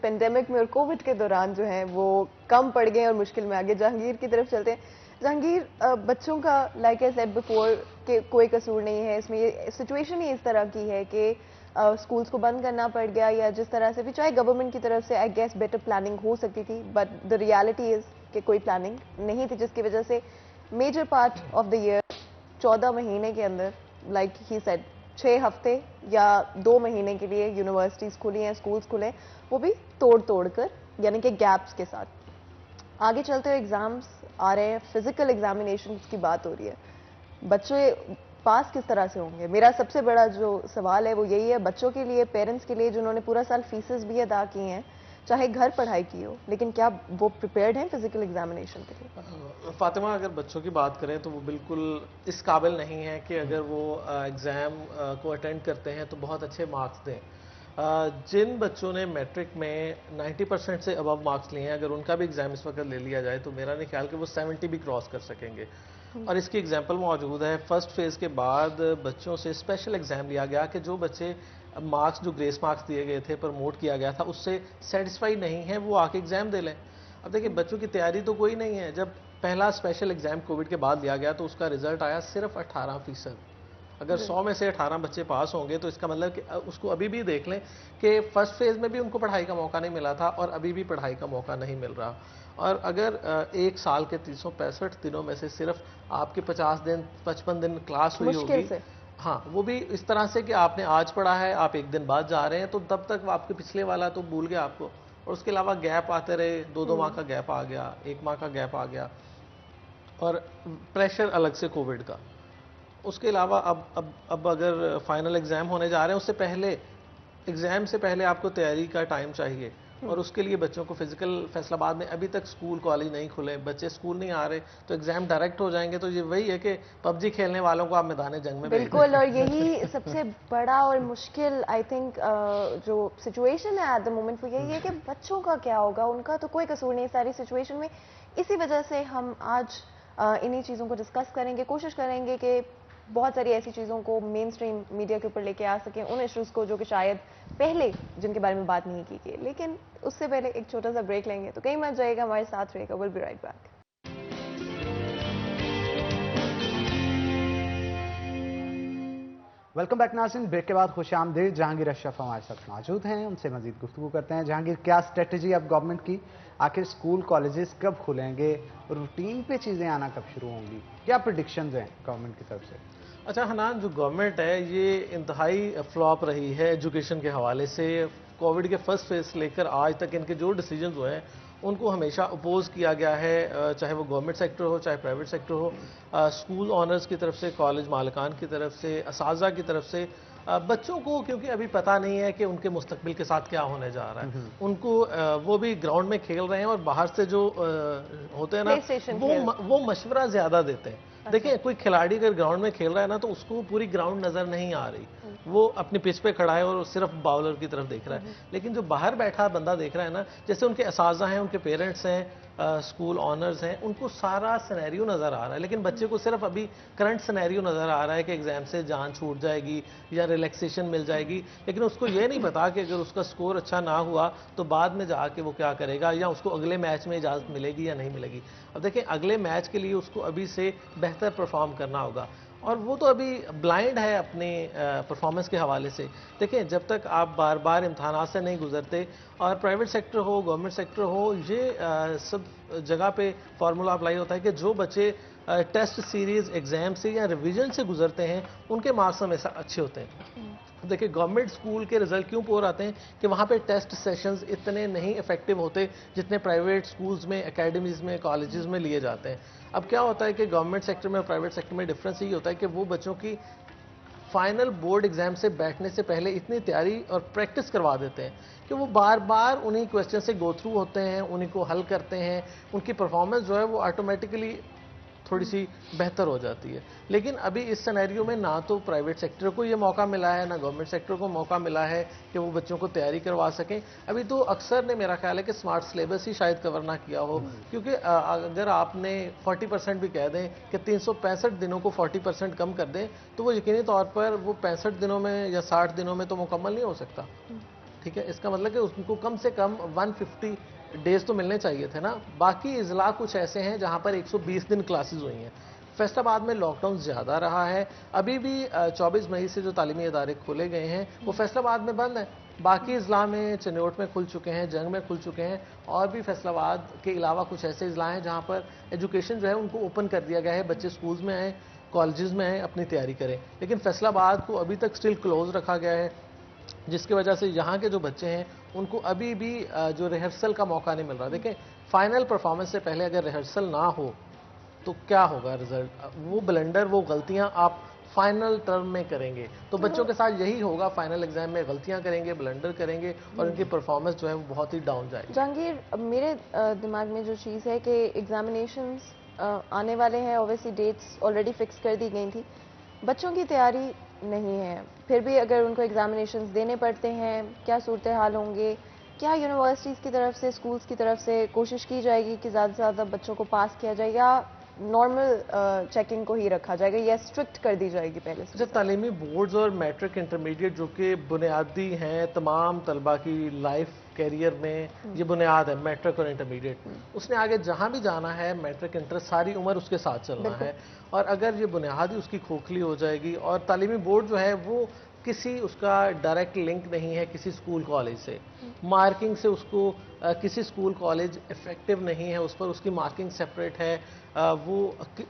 पेंडेमिक में और कोविड के दौरान जो हैं वो कम पड़ गए और मुश्किल में आ गए। जहांगीर की तरफ चलते हैं। जहांगीर, बच्चों का लाइक आई सेड बिफोर कि कोई कसूर नहीं है इसमें, ये सिचुएशन ही इस तरह की है कि स्कूल्स को बंद करना पड़ गया, या जिस तरह से भी, चाहे गवर्नमेंट की तरफ से आई गेस बेटर प्लानिंग हो सकती थी, बट द रियलिटी इज कि कोई प्लानिंग नहीं थी, जिसकी वजह से major part of the year 14 महीने के अंदर, लाइक ही सेड 6 हफ्ते या 2 महीने के लिए यूनिवर्सिटीज़ खुली हैं, स्कूल्स खुले, वो भी तोड़ कर, यानी कि गैप्स के साथ। आगे चलते हुए एग्जाम्स आ रहे हैं, फिजिकल एग्जामिनेशन की बात हो रही है, बच्चे पास किस तरह से होंगे? मेरा सबसे बड़ा जो सवाल है वो यही है, बच्चों के लिए, पेरेंट्स के लिए, जिन्होंने पूरा साल फीसेस भी अदा की हैं, चाहे घर पढ़ाई की हो, लेकिन क्या वो प्रिपेयर्ड हैं फिजिकल एग्जामिनेशन के लिए? फातिमा, अगर बच्चों की बात करें तो वो बिल्कुल इस काबिल नहीं है कि अगर वो एग्ज़ाम को अटेंड करते हैं तो बहुत अच्छे मार्क्स दें। जिन बच्चों ने मैट्रिक में 90% से अबव मार्क्स लिए हैं, अगर उनका भी एग्ज़ाम इस वक्त ले लिया जाए तो मेरा नहीं ख्याल कि वो 70 भी क्रॉस कर सकेंगे। और इसकी एग्जांपल मौजूद है। फर्स्ट फेज़ के बाद बच्चों से स्पेशल एग्ज़ाम लिया गया कि जो बच्चे मार्क्स, जो ग्रेस मार्क्स दिए गए थे, प्रमोट किया गया था, उससे सेटिस्फाई नहीं है, वो आके एग्ज़ाम दे लें। अब देखिए, बच्चों की तैयारी तो कोई नहीं है। जब पहला स्पेशल एग्ज़ाम कोविड के बाद लिया गया तो उसका रिजल्ट आया सिर्फ 18%। अगर 100 में से 18 बच्चे पास होंगे तो इसका मतलब कि उसको अभी भी देख लें कि फर्स्ट फेज़ में भी उनको पढ़ाई का मौका नहीं मिला था और अभी भी पढ़ाई का मौका नहीं मिल रहा। और अगर एक साल के 365 दिनों में से सिर्फ आपके 50 दिन, 55 दिन क्लास हुई होगी, हाँ, वो भी इस तरह से कि आपने आज पढ़ा है, आप एक दिन बाद जा रहे हैं, तो तब तक आपके पिछले वाला तो भूल गया आपको। और उसके अलावा गैप आते रहे, 2-2 माह का गैप आ गया, 1 माह का गैप आ गया, और प्रेशर अलग से कोविड का। उसके अलावा अब अगर फाइनल एग्ज़ाम होने जा रहे हैं, उससे पहले, एग्ज़ाम से पहले आपको तैयारी का टाइम चाहिए, और उसके लिए बच्चों को फिजिकल, फैसलाबाद में अभी तक स्कूल कॉलेज नहीं खुले, बच्चे स्कूल नहीं आ रहे, तो एग्जाम डायरेक्ट हो जाएंगे। तो ये वही है कि पबजी खेलने वालों को आप मैदान जंग में बिल्कुल। और यही सबसे बड़ा और मुश्किल आई थिंक जो सिचुएशन है एट द मोमेंट, वो यही है कि बच्चों का क्या होगा, उनका तो कोई कसूर नहीं सारी सिचुएशन में। इसी वजह से हम आज इन्हीं चीज़ों को डिस्कस करेंगे, कोशिश करेंगे कि बहुत सारी ऐसी चीज़ों को मेन स्ट्रीम मीडिया के ऊपर लेके आ सकें, उन इश्यूज़ को जो कि शायद पहले जिनके बारे में बात नहीं की गई। लेकिन उससे पहले एक छोटा सा ब्रेक लेंगे, तो कहीं मत जाइएगा, हमारे साथ रहेगा। Will be right back. Welcome back नाज़रीन। ब्रेक के बाद खुशामदीद। जहांगीर अशरफ हमारे साथ मौजूद हैं, उनसे मजीद गुफ्तगू करते हैं। जहांगीर, क्या स्ट्रेटजी अब गवर्नमेंट की? आखिर स्कूल कॉलेजेस कब खुलेंगे? रूटीन पे चीज़ें आना कब शुरू होंगी? क्या प्रेडिक्शंस हैं गवर्नमेंट की तरफ से? अच्छा हनान, जो गवर्नमेंट है ये इंतहाई फ्लॉप रही है एजुकेशन के हवाले से। कोविड के फर्स्ट फेज से लेकर आज तक इनके जो डिसीजन हुए हैं उनको हमेशा अपोज किया गया है, चाहे वो गवर्नमेंट सेक्टर हो, चाहे प्राइवेट सेक्टर हो, स्कूल ऑनर्स की तरफ से, कॉलेज मालिकान की तरफ से, असातिज़ा की तरफ से। बच्चों को क्योंकि अभी पता नहीं है कि उनके मुस्तकबिल के साथ क्या होने जा रहा है, उनको वो भी ग्राउंड में खेल रहे हैं और बाहर से जो होते हैं ना, वो मशवरा ज़्यादा देते हैं। देखिए, कोई खिलाड़ी अगर ग्राउंड में खेल रहा है ना, तो उसको पूरी ग्राउंड नज़र नहीं आ रही, वो अपनी पिच पे खड़ा है और सिर्फ बाउलर की तरफ देख रहा है। लेकिन जो बाहर बैठा बंदा देख रहा है ना, जैसे उनके असातिज़ा हैं, उनके पेरेंट्स हैं, स्कूल ऑनर्स हैं, उनको सारा सिनेरियो नज़र आ रहा है। लेकिन बच्चे को सिर्फ अभी करंट सिनेरियो नज़र आ रहा है कि एग्जाम से जान छूट जाएगी या रिलैक्सेशन मिल जाएगी, लेकिन उसको ये नहीं पता कि अगर उसका स्कोर अच्छा ना हुआ तो बाद में जाके वो क्या करेगा, या उसको अगले मैच में इजाज़त मिलेगी या नहीं मिलेगी। अब देखिए, अगले मैच के लिए उसको अभी से बेहतर परफॉर्म करना होगा। और वो तो अभी ब्लाइंड है अपने परफॉर्मेंस के हवाले से। देखिए, जब तक आप बार बार इम्तहानात से नहीं गुजरते, और प्राइवेट सेक्टर हो, गवर्नमेंट सेक्टर हो, ये सब जगह पे फार्मूला अप्लाई होता है कि जो बच्चे टेस्ट सीरीज एग्जाम से या रिवीजन से गुजरते हैं उनके मार्क्स हमेशा अच्छे होते हैं। देखिए, गवर्नमेंट स्कूल के रिजल्ट क्यों पोर आते हैं कि वहाँ पे टेस्ट सेशंस इतने नहीं इफेक्टिव होते जितने प्राइवेट स्कूल्स में, एकेडमीज में, कॉलेजेस में लिए जाते हैं। अब क्या होता है कि गवर्नमेंट सेक्टर में और प्राइवेट सेक्टर में डिफरेंस ये होता है कि वो बच्चों की फाइनल बोर्ड एग्जाम से बैठने से पहले इतनी तैयारी और प्रैक्टिस करवा देते हैं कि वो बार बार उन्हीं क्वेश्चन से गो थ्रू होते हैं, उन्हीं को हल करते हैं, उनकी परफॉर्मेंस जो है वो ऑटोमेटिकली थोड़ी सी बेहतर हो जाती है। लेकिन अभी इस सिनेरियो में ना तो प्राइवेट सेक्टर को ये मौका मिला है, ना गवर्नमेंट सेक्टर को मौका मिला है कि वो बच्चों को तैयारी करवा सकें। अभी तो अक्सर ने, मेरा ख्याल है कि स्मार्ट सिलेबस ही शायद कवर ना किया हो, क्योंकि अगर आपने 40% भी कह दें कि 365 दिनों को 40% कम कर दें तो वो यकीनी तौर पर वो 65 दिनों में या 60 दिनों में तो मुकम्मल नहीं हो सकता। ठीक है, इसका मतलब कि उनको कम से कम 150 डेज तो मिलने चाहिए थे ना। बाकी इजला कुछ ऐसे हैं जहां पर 120 दिन क्लासेस हुई हैं। फैसलाबाद में लॉकडाउन ज़्यादा रहा है, अभी भी 24 मई से जो तालीमी इदारे खोले गए हैं वो फैसलाबाद में बंद है। बाकी इजला में, चिन्नौट में खुल चुके हैं, जंग में खुल चुके हैं, और भी फैसलाबाद के अलावा कुछ ऐसे इजला हैं जहाँ पर एजुकेशन जो है उनको ओपन कर दिया गया है, बच्चे स्कूल्स में आएँ, कॉलेजेस में आएँ, अपनी तैयारी करें। लेकिन फैसलाबाद को अभी तक स्टिल क्लोज रखा गया है, जिसकी वजह से यहाँ के जो बच्चे हैं उनको अभी भी जो रिहर्सल का मौका नहीं मिल रहा। देखें, फाइनल परफॉर्मेंस से पहले अगर रिहर्सल ना हो तो क्या होगा रिजल्ट, वो ब्लंडर, वो गलतियां आप फाइनल टर्म में करेंगे। तो बच्चों के साथ यही होगा, फाइनल एग्जाम में गलतियां करेंगे, ब्लंडर करेंगे, और उनकी परफॉर्मेंस जो है वो बहुत ही डाउन जाएगी। जहांगीर, मेरे दिमाग में जो चीज़ है कि एग्जामिनेशंस आने वाले हैं, ऑब्वियसली डेट्स ऑलरेडी फिक्स कर दी गई थी, बच्चों की तैयारी नहीं है, फिर भी अगर उनको एग्जामिनेशंस देने पड़ते हैं, क्या सूरत हाल होंगे? क्या यूनिवर्सिटीज़ की तरफ से, स्कूल्स की तरफ से कोशिश की जाएगी कि ज़्यादा से ज़्यादा बच्चों को पास किया जाए, या नॉर्मल चेकिंग को ही रखा जाएगा, या स्ट्रिक्ट कर दी जाएगी पहले से? जब तालीमी बोर्ड्स और मैट्रिक इंटरमीडिएट जो कि बुनियादी हैं तमाम तलबा की लाइफ कैरियर में, ये बुनियाद है मैट्रिक और इंटरमीडिएट, उसने आगे जहां भी जाना है मैट्रिक इंटर सारी उम्र उसके साथ चलना है। और अगर ये बुनियाद ही उसकी खोखली हो जाएगी, और तालीमी बोर्ड जो है वो किसी, उसका डायरेक्ट लिंक नहीं है किसी स्कूल कॉलेज से, मार्किंग से उसको किसी स्कूल कॉलेज इफेक्टिव नहीं है, उस पर उसकी मार्किंग सेपरेट है, वो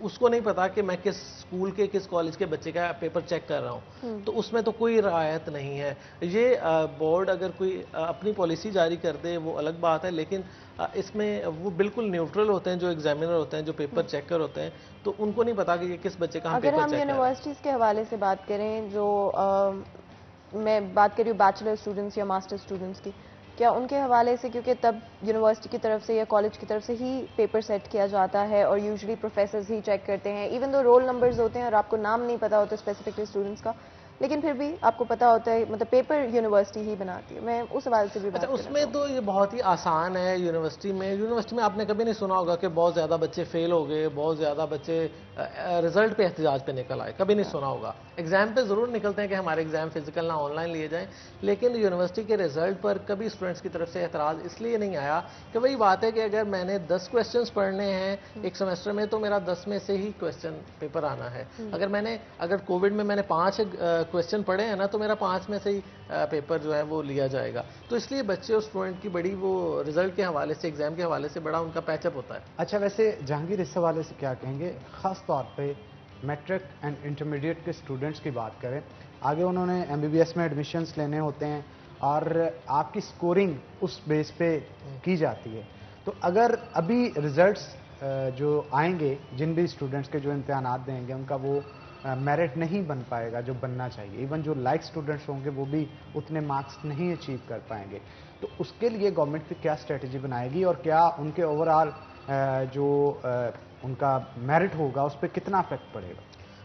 उसको नहीं पता कि मैं किस स्कूल के, किस कॉलेज के बच्चे का पेपर चेक कर रहा हूँ, तो उसमें तो कोई रियायत नहीं है। ये बोर्ड अगर कोई अपनी पॉलिसी जारी कर दे वो अलग बात है, लेकिन इसमें वो बिल्कुल न्यूट्रल होते हैं जो एग्जामिनर होते हैं, जो पेपर चेकर होते हैं, तो उनको नहीं पता कि ये किस बच्चे का हम पेपर चेक कर रहे हैं। अगर हम यूनिवर्सिटीज़ के हवाले से बात करें, जो मैं बात कर रही हूँ बैचलर स्टूडेंट्स या मास्टर स्टूडेंट्स की, क्या उनके हवाले से, क्योंकि तब यूनिवर्सिटी की तरफ से या कॉलेज की तरफ से ही पेपर सेट किया जाता है और यूजुअली प्रोफेसर्स ही चेक करते हैं, इवन दो रोल नंबर्स होते हैं और आपको नाम नहीं पता होता स्पेसिफिकली स्टूडेंट्स का, लेकिन फिर भी आपको पता होता है, मतलब पेपर यूनिवर्सिटी ही बनाती है। मैं उस हवाले से भी बात उसमें तो ये बहुत ही आसान है। यूनिवर्सिटी में आपने कभी नहीं सुना होगा कि बहुत ज़्यादा बच्चे फेल हो गए, बहुत ज़्यादा बच्चे रिजल्ट पे एहतजाज पे निकल आए, कभी नहीं सुना होगा। एग्जाम पे ज़रूर निकलते हैं कि हमारे एग्जाम फिजिकल ना ऑनलाइन लिए जाएं, लेकिन यूनिवर्सिटी के रिजल्ट पर कभी स्टूडेंट्स की तरफ से एतराज़ इसलिए नहीं आया कि वही बात है कि अगर मैंने 10 क्वेश्चन पढ़ने हैं एक सेमेस्टर में तो मेरा 10 में से ही क्वेश्चन पेपर आना है। अगर कोविड में मैंने 5 क्वेश्चन पढ़े हैं ना, तो मेरा 5 में से ही पेपर जो है वो लिया जाएगा। तो इसलिए बच्चे और स्टूडेंट की बड़ी वो रिजल्ट के हवाले से, एग्जाम के हवाले से बड़ा उनका पैचअप होता है। अच्छा, वैसे जहांगीर इस हवाले से क्या कहेंगे, खास तौर पे मैट्रिक एंड इंटरमीडिएट के स्टूडेंट्स की बात करें, आगे उन्होंने MBBS में एडमिशन्स लेने होते हैं और आपकी स्कोरिंग उस बेस पे की जाती है, तो अगर अभी रिजल्ट्स जो आएंगे, जिन भी स्टूडेंट्स के जो इम्तिहानात देंगे उनका वो मेरिट नहीं बन पाएगा जो बनना चाहिए, इवन जो लाइक स्टूडेंट्स होंगे वो भी उतने मार्क्स नहीं अचीव कर पाएंगे, तो उसके लिए गवर्नमेंट की क्या स्ट्रेटजी बनाएगी और क्या उनके ओवरऑल जो उनका मेरिट होगा उस पर कितना इफेक्ट पड़ेगा?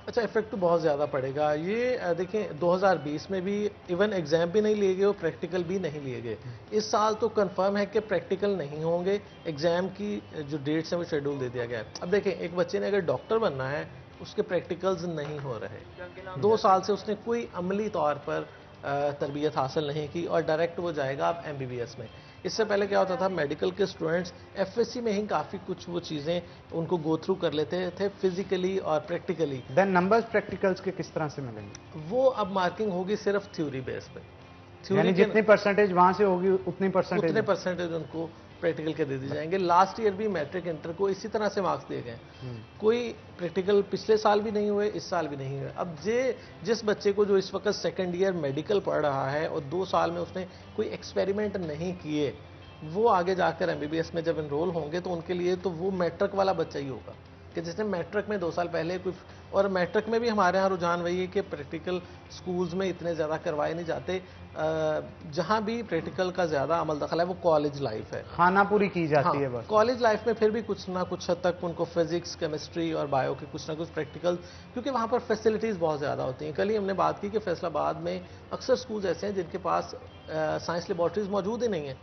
अच्छा, इफेक्ट तो बहुत ज़्यादा पड़ेगा। ये देखें 2020 में भी इवन एग्जाम भी नहीं लिए गए और प्रैक्टिकल भी नहीं लिए गए। इस साल तो कंफर्म है कि प्रैक्टिकल नहीं होंगे, एग्जाम की जो डेट्स हैं वो शेड्यूल दे दिया गया है। अब देखें, एक बच्चे ने अगर डॉक्टर बनना है उसके प्रैक्टिकल्स नहीं हो रहे, 2 साल से उसने कोई अमली तौर पर तरबियत हासिल नहीं की और डायरेक्ट वो जाएगा अब MBBS में। इससे पहले क्या होता था, मेडिकल के स्टूडेंट्स FSC में ही काफ़ी कुछ वो चीज़ें उनको गो थ्रू कर लेते थे फिजिकली और प्रैक्टिकली। देन नंबर्स प्रैक्टिकल्स के किस तरह से मिलेंगे? वो अब मार्किंग होगी सिर्फ थ्योरी बेस पे। यानी जितनी परसेंटेज वहां से होगी उतने परसेंटेज उनको प्रैक्टिकल के दे दी जाएंगे। लास्ट ईयर भी मैट्रिक इंटर को इसी तरह से मार्क्स दिए गए। कोई प्रैक्टिकल पिछले साल भी नहीं हुए, इस साल भी नहीं हुए। अब जिस बच्चे को जो इस वक्त सेकंड ईयर मेडिकल पढ़ रहा है और 2 साल में उसने कोई एक्सपेरिमेंट नहीं किए, वो आगे जाकर MBBS में जब एनरोल होंगे तो उनके लिए तो वो मैट्रिक वाला बच्चा ही होगा कि जिसने मैट्रिक में 2 साल पहले कुछ, और मैट्रिक में भी हमारे यहाँ रुझान वही है कि प्रैक्टिकल स्कूल्स में इतने ज़्यादा करवाए नहीं जाते। जहाँ भी प्रैक्टिकल का ज़्यादा अमल दखल है वो कॉलेज लाइफ है, खानापुरी की जाती है हाँ, बस। कॉलेज लाइफ में फिर भी कुछ ना कुछ हद तक उनको फिजिक्स, केमिस्ट्री और बायो के कुछ ना कुछ प्रैक्टिकल, क्योंकि वहाँ पर फैसिलिटीज़ बहुत ज़्यादा होती हैं। कल ही हमने बात की कि फैसलाबाद में अक्सर स्कूल्स ऐसे हैं जिनके पास साइंस लेबॉर्ट्रीज मौजूद ही नहीं है,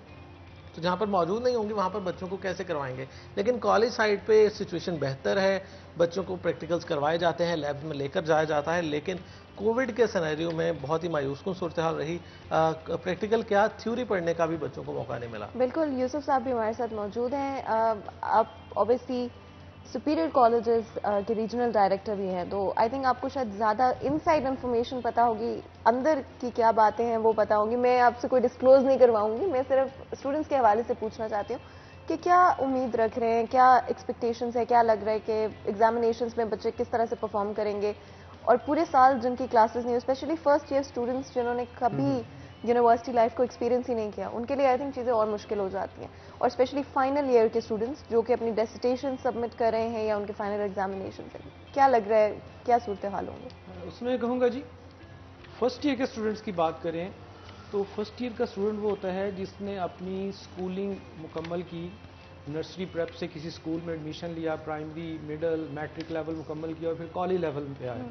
तो जहाँ पर मौजूद नहीं होंगी वहाँ पर बच्चों को कैसे करवाएंगे। लेकिन कॉलेज साइड पे सिचुएशन बेहतर है, बच्चों को प्रैक्टिकल्स करवाए जाते हैं, लैब में लेकर जाया जाता है। लेकिन कोविड के सिनेरियो में बहुत ही मायूसकुन सूरत हाल रही, प्रैक्टिकल क्या थ्योरी पढ़ने का भी बच्चों को मौका नहीं मिला। बिल्कुल, यूसुफ साहब भी हमारे साथ मौजूद हैं। आप ऑब्वियसली सुपीरियर कॉलेजेस के रीजनल डायरेक्टर भी हैं, तो आई थिंक आपको शायद ज़्यादा इनसाइड इन्फॉर्मेशन पता होगी, अंदर की क्या बातें हैं वो पता होंगी। मैं आपसे कोई डिस्क्लोज नहीं करवाऊंगी, मैं सिर्फ स्टूडेंट्स के हवाले से पूछना चाहती हूँ कि क्या उम्मीद रख रहे हैं, क्या एक्सपेक्टेशंस है, क्या लग रहा है कि एग्जामिनेशंस में बच्चे किस तरह से परफॉर्म करेंगे, और पूरे साल जिनकी क्लासेस नहीं, स्पेशली फर्स्ट ईयर स्टूडेंट्स जिन्होंने कभी यूनिवर्सिटी लाइफ को एक्सपीरियंस ही नहीं किया, उनके लिए आई थिंक चीज़ें और मुश्किल हो जाती हैं। और स्पेशली फाइनल ईयर के स्टूडेंट्स जो कि अपनी डेसिटेशन सबमिट कर रहे हैं या उनके फाइनल एग्जामिनेशन से, क्या लग रहा है, क्या सूरत हाल होंगे? उसमें कहूँगा जी, फर्स्ट ईयर के स्टूडेंट्स की बात करें तो फर्स्ट ईयर का स्टूडेंट वो होता है जिसने अपनी स्कूलिंग मुकम्मल की, नर्सरी प्रेप से किसी स्कूल में एडमिशन लिया, प्राइमरी, मिडल, मैट्रिक लेवल मुकम्मल किया और फिर कॉलेज लेवल पे आए।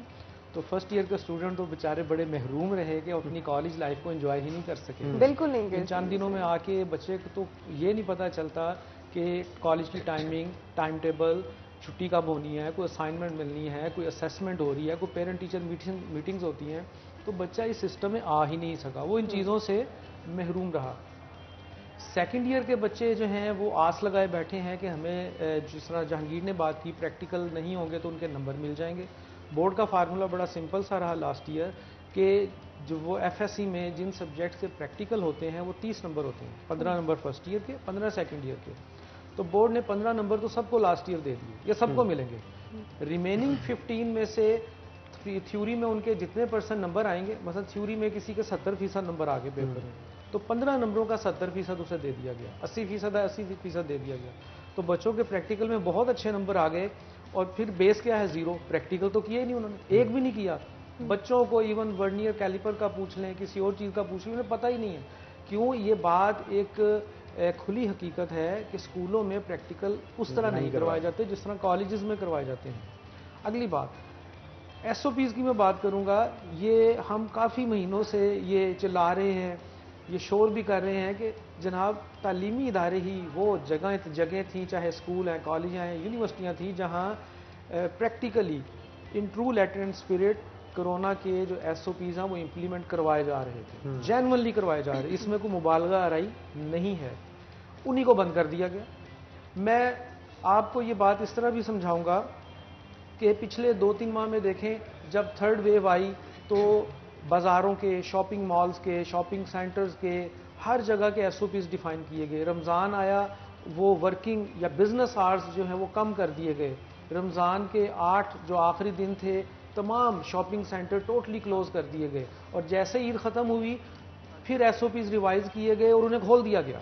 तो फर्स्ट ईयर के स्टूडेंट तो बेचारे बड़े महरूम रहे कि अपनी कॉलेज लाइफ को एंजॉय ही नहीं कर सके। बिल्कुल नहीं। इन चंद दिनों में आके बच्चे को तो ये नहीं पता चलता कि कॉलेज की टाइमिंग, टाइम टेबल, छुट्टी कब होनी है, कोई असाइनमेंट मिलनी है, कोई असेसमेंट हो रही है, कोई पेरेंट टीचर मीटिंग्स होती हैं, तो बच्चा इस सिस्टम में आ ही नहीं सका, वो इन चीज़ों से महरूम रहा। सेकेंड ईयर के बच्चे जो हैं वो आस लगाए बैठे हैं कि हमें, जिस तरह जहांगीर ने बात की, प्रैक्टिकल नहीं होंगे तो उनके नंबर मिल जाएंगे। बोर्ड का फार्मूला बड़ा सिंपल सा रहा लास्ट ईयर कि जो वो FSC में जिन सब्जेक्ट से प्रैक्टिकल होते हैं वो 30 नंबर होते हैं, 15 नंबर फर्स्ट ईयर के, 15 सेकेंड ईयर के। तो बोर्ड ने 15 नंबर तो सबको लास्ट ईयर दे दिए, ये सबको मिलेंगे। रिमेनिंग 15 में से थ्योरी में उनके जितने % नंबर आएंगे, मतलब थ्योरी में किसी के 70% नंबर आ गए पेपर में, तो 15 नंबरों का 70% उसे दे दिया गया, 80% है 80% दे दिया गया। तो बच्चों के प्रैक्टिकल में बहुत अच्छे नंबर आ गए, और फिर बेस क्या है, 0। प्रैक्टिकल तो किया ही नहीं उन्होंने, एक भी नहीं किया। बच्चों को इवन वर्नियर कैलिपर का पूछ लें, किसी और चीज़ का पूछ लें, उन्हें पता ही नहीं है। क्यों? ये बात एक खुली हकीकत है कि स्कूलों में प्रैक्टिकल उस तरह नहीं करवाए जाते जिस तरह कॉलेजेस में करवाए जाते हैं। अगली बात, SOPs की मैं बात करूंगा, ये हम काफ़ी महीनों से ये चिल्ला रहे हैं, ये शोर भी कर रहे हैं कि जनाब तालीमी इदारे ही वो जगह थी, चाहे स्कूल हैं, कॉलेज हैं, यूनिवर्सिटियाँ थी, जहाँ practically in true letter and spirit corona के जो SOPs हैं वो इम्प्लीमेंट करवाए जा रहे थे, जेन्युइनली करवाए जा रहे, इसमें कोई मुबालगा आराई नहीं है। उन्हीं को बंद कर दिया गया। मैं आपको ये बात इस तरह भी समझाऊंगा कि पिछले 2-3 माह में देखें, जब थर्ड वेव आई तो बाज़ारों के, शॉपिंग मॉल्स के, शॉपिंग सेंटर्स के, हर जगह के SOPs डिफाइन किए गए। रमज़ान आया, वो वर्किंग या बिजनेस आवर्स जो हैं वो कम कर दिए गए। रमज़ान के 8 जो आखिरी दिन थे, तमाम शॉपिंग सेंटर टोटली क्लोज कर दिए गए, और जैसे ईद ख़त्म हुई फिर SOPs रिवाइज किए गए और उन्हें खोल दिया गया।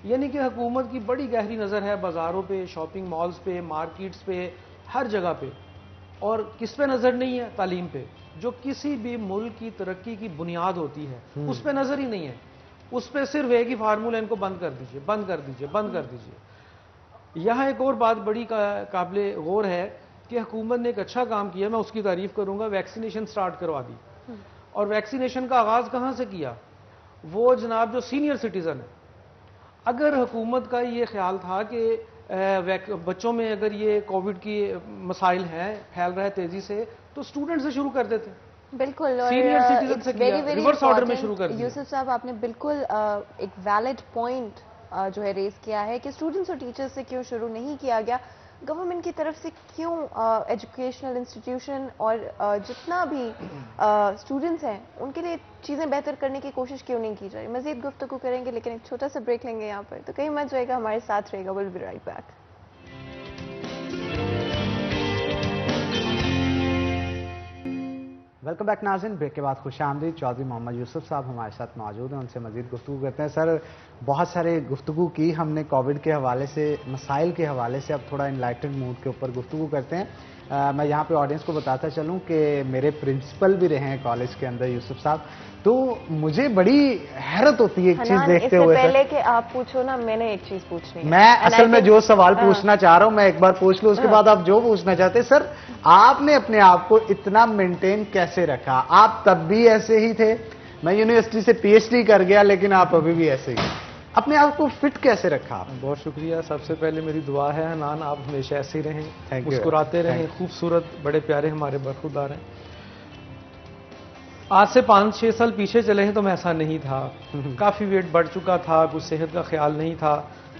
यानी कि हुकूमत की बड़ी गहरी नज़र है बाज़ारों पे, शॉपिंग मॉल्स पे, मार्केट्स पे, हर जगह पे। और किस पे नज़र नहीं है? तालीम पे, जो किसी भी मुल्क की तरक्की की बुनियाद होती है, उस पे नज़र ही नहीं है। उस पे सिर्फ एक ही फार्मूला, इनको बंद कर दीजिए, बंद कर दीजिए, बंद कर दीजिए। यहाँ एक और बात बड़ी काबिल गौर है कि हुकूमत ने एक अच्छा काम किया, मैं उसकी तारीफ करूँगा, वैक्सीनेशन स्टार्ट करवा दी। और वैक्सीनेशन का आगाज़ कहाँ से किया? वो जनाब जो सीनियर सिटीज़न है। अगर हुकूमत का ये ख्याल था कि बच्चों में अगर ये कोविड की मसाइल हैं, फैल रहा है तेज़ी से, तो स्टूडेंट से शुरू कर देते। बिल्कुल। और सीनियर सिटीजन से वेरी किया, वेरी रिवर्स ऑर्डर में शुरू कर दिया। यूसुफ साहब, आपने बिल्कुल एक वैलिड पॉइंट जो है रेज किया है कि स्टूडेंट्स और टीचर्स से क्यों शुरू नहीं किया गया, गवर्नमेंट की तरफ से क्यों एजुकेशनल इंस्टीट्यूशन और जितना भी स्टूडेंट्स हैं उनके लिए चीज़ें बेहतर करने की कोशिश क्यों नहीं की जा रही। मज़ीद गुफ्तगू करेंगे, लेकिन एक छोटा सा ब्रेक लेंगे यहाँ पर, तो कहीं मत जाएगा, हमारे साथ रहेगा। Will be right back. Welcome back नाज़रीन। ब्रेक के बाद खुशामदीद। चौधरी मोहम्मद यूसुफ साहब हमारे साथ मौजूद हैं, उनसे मज़ीद गुफ्तगू करते हैं। सर, बहुत सारे गुफ्तगू की हमने कोविड के हवाले से, मसाइल के हवाले से, अब थोड़ा इनलाइटेड मूड के ऊपर गुफ्तगू करते हैं। मैं यहाँ पे ऑडियंस को बताता चलूँ कि मेरे प्रिंसिपल भी रहे हैं कॉलेज के अंदर यूसुफ साहब, तो मुझे बड़ी हैरत होती है एक चीज़ देखते हुए। पहले कि आप पूछो ना, मैंने एक चीज़ पूछनी है। मैं असल में जो सवाल पूछना चाह रहा हूं, मैं एक बार पूछ लूं, उसके बाद आप जो पूछना चाहते हैं। सर, आपने अपने आप को इतना मेंटेन कैसे रखा? आप तब भी ऐसे ही थे, मैं यूनिवर्सिटी से पीएचडी कर गया, लेकिन आप अभी भी ऐसे ही। अपने आप को फिट कैसे रखा आप? बहुत शुक्रिया। सबसे पहले मेरी दुआ है हनान, आप हमेशा ऐसे ही रहें, Thank you. मुस्कुराते रहें, खूबसूरत, बड़े प्यारे हमारे बरखुरदार हैं। आज से 5-6 साल पीछे चले हैं तो मैं ऐसा नहीं था। काफ़ी वेट बढ़ चुका था, कुछ सेहत का ख्याल नहीं था,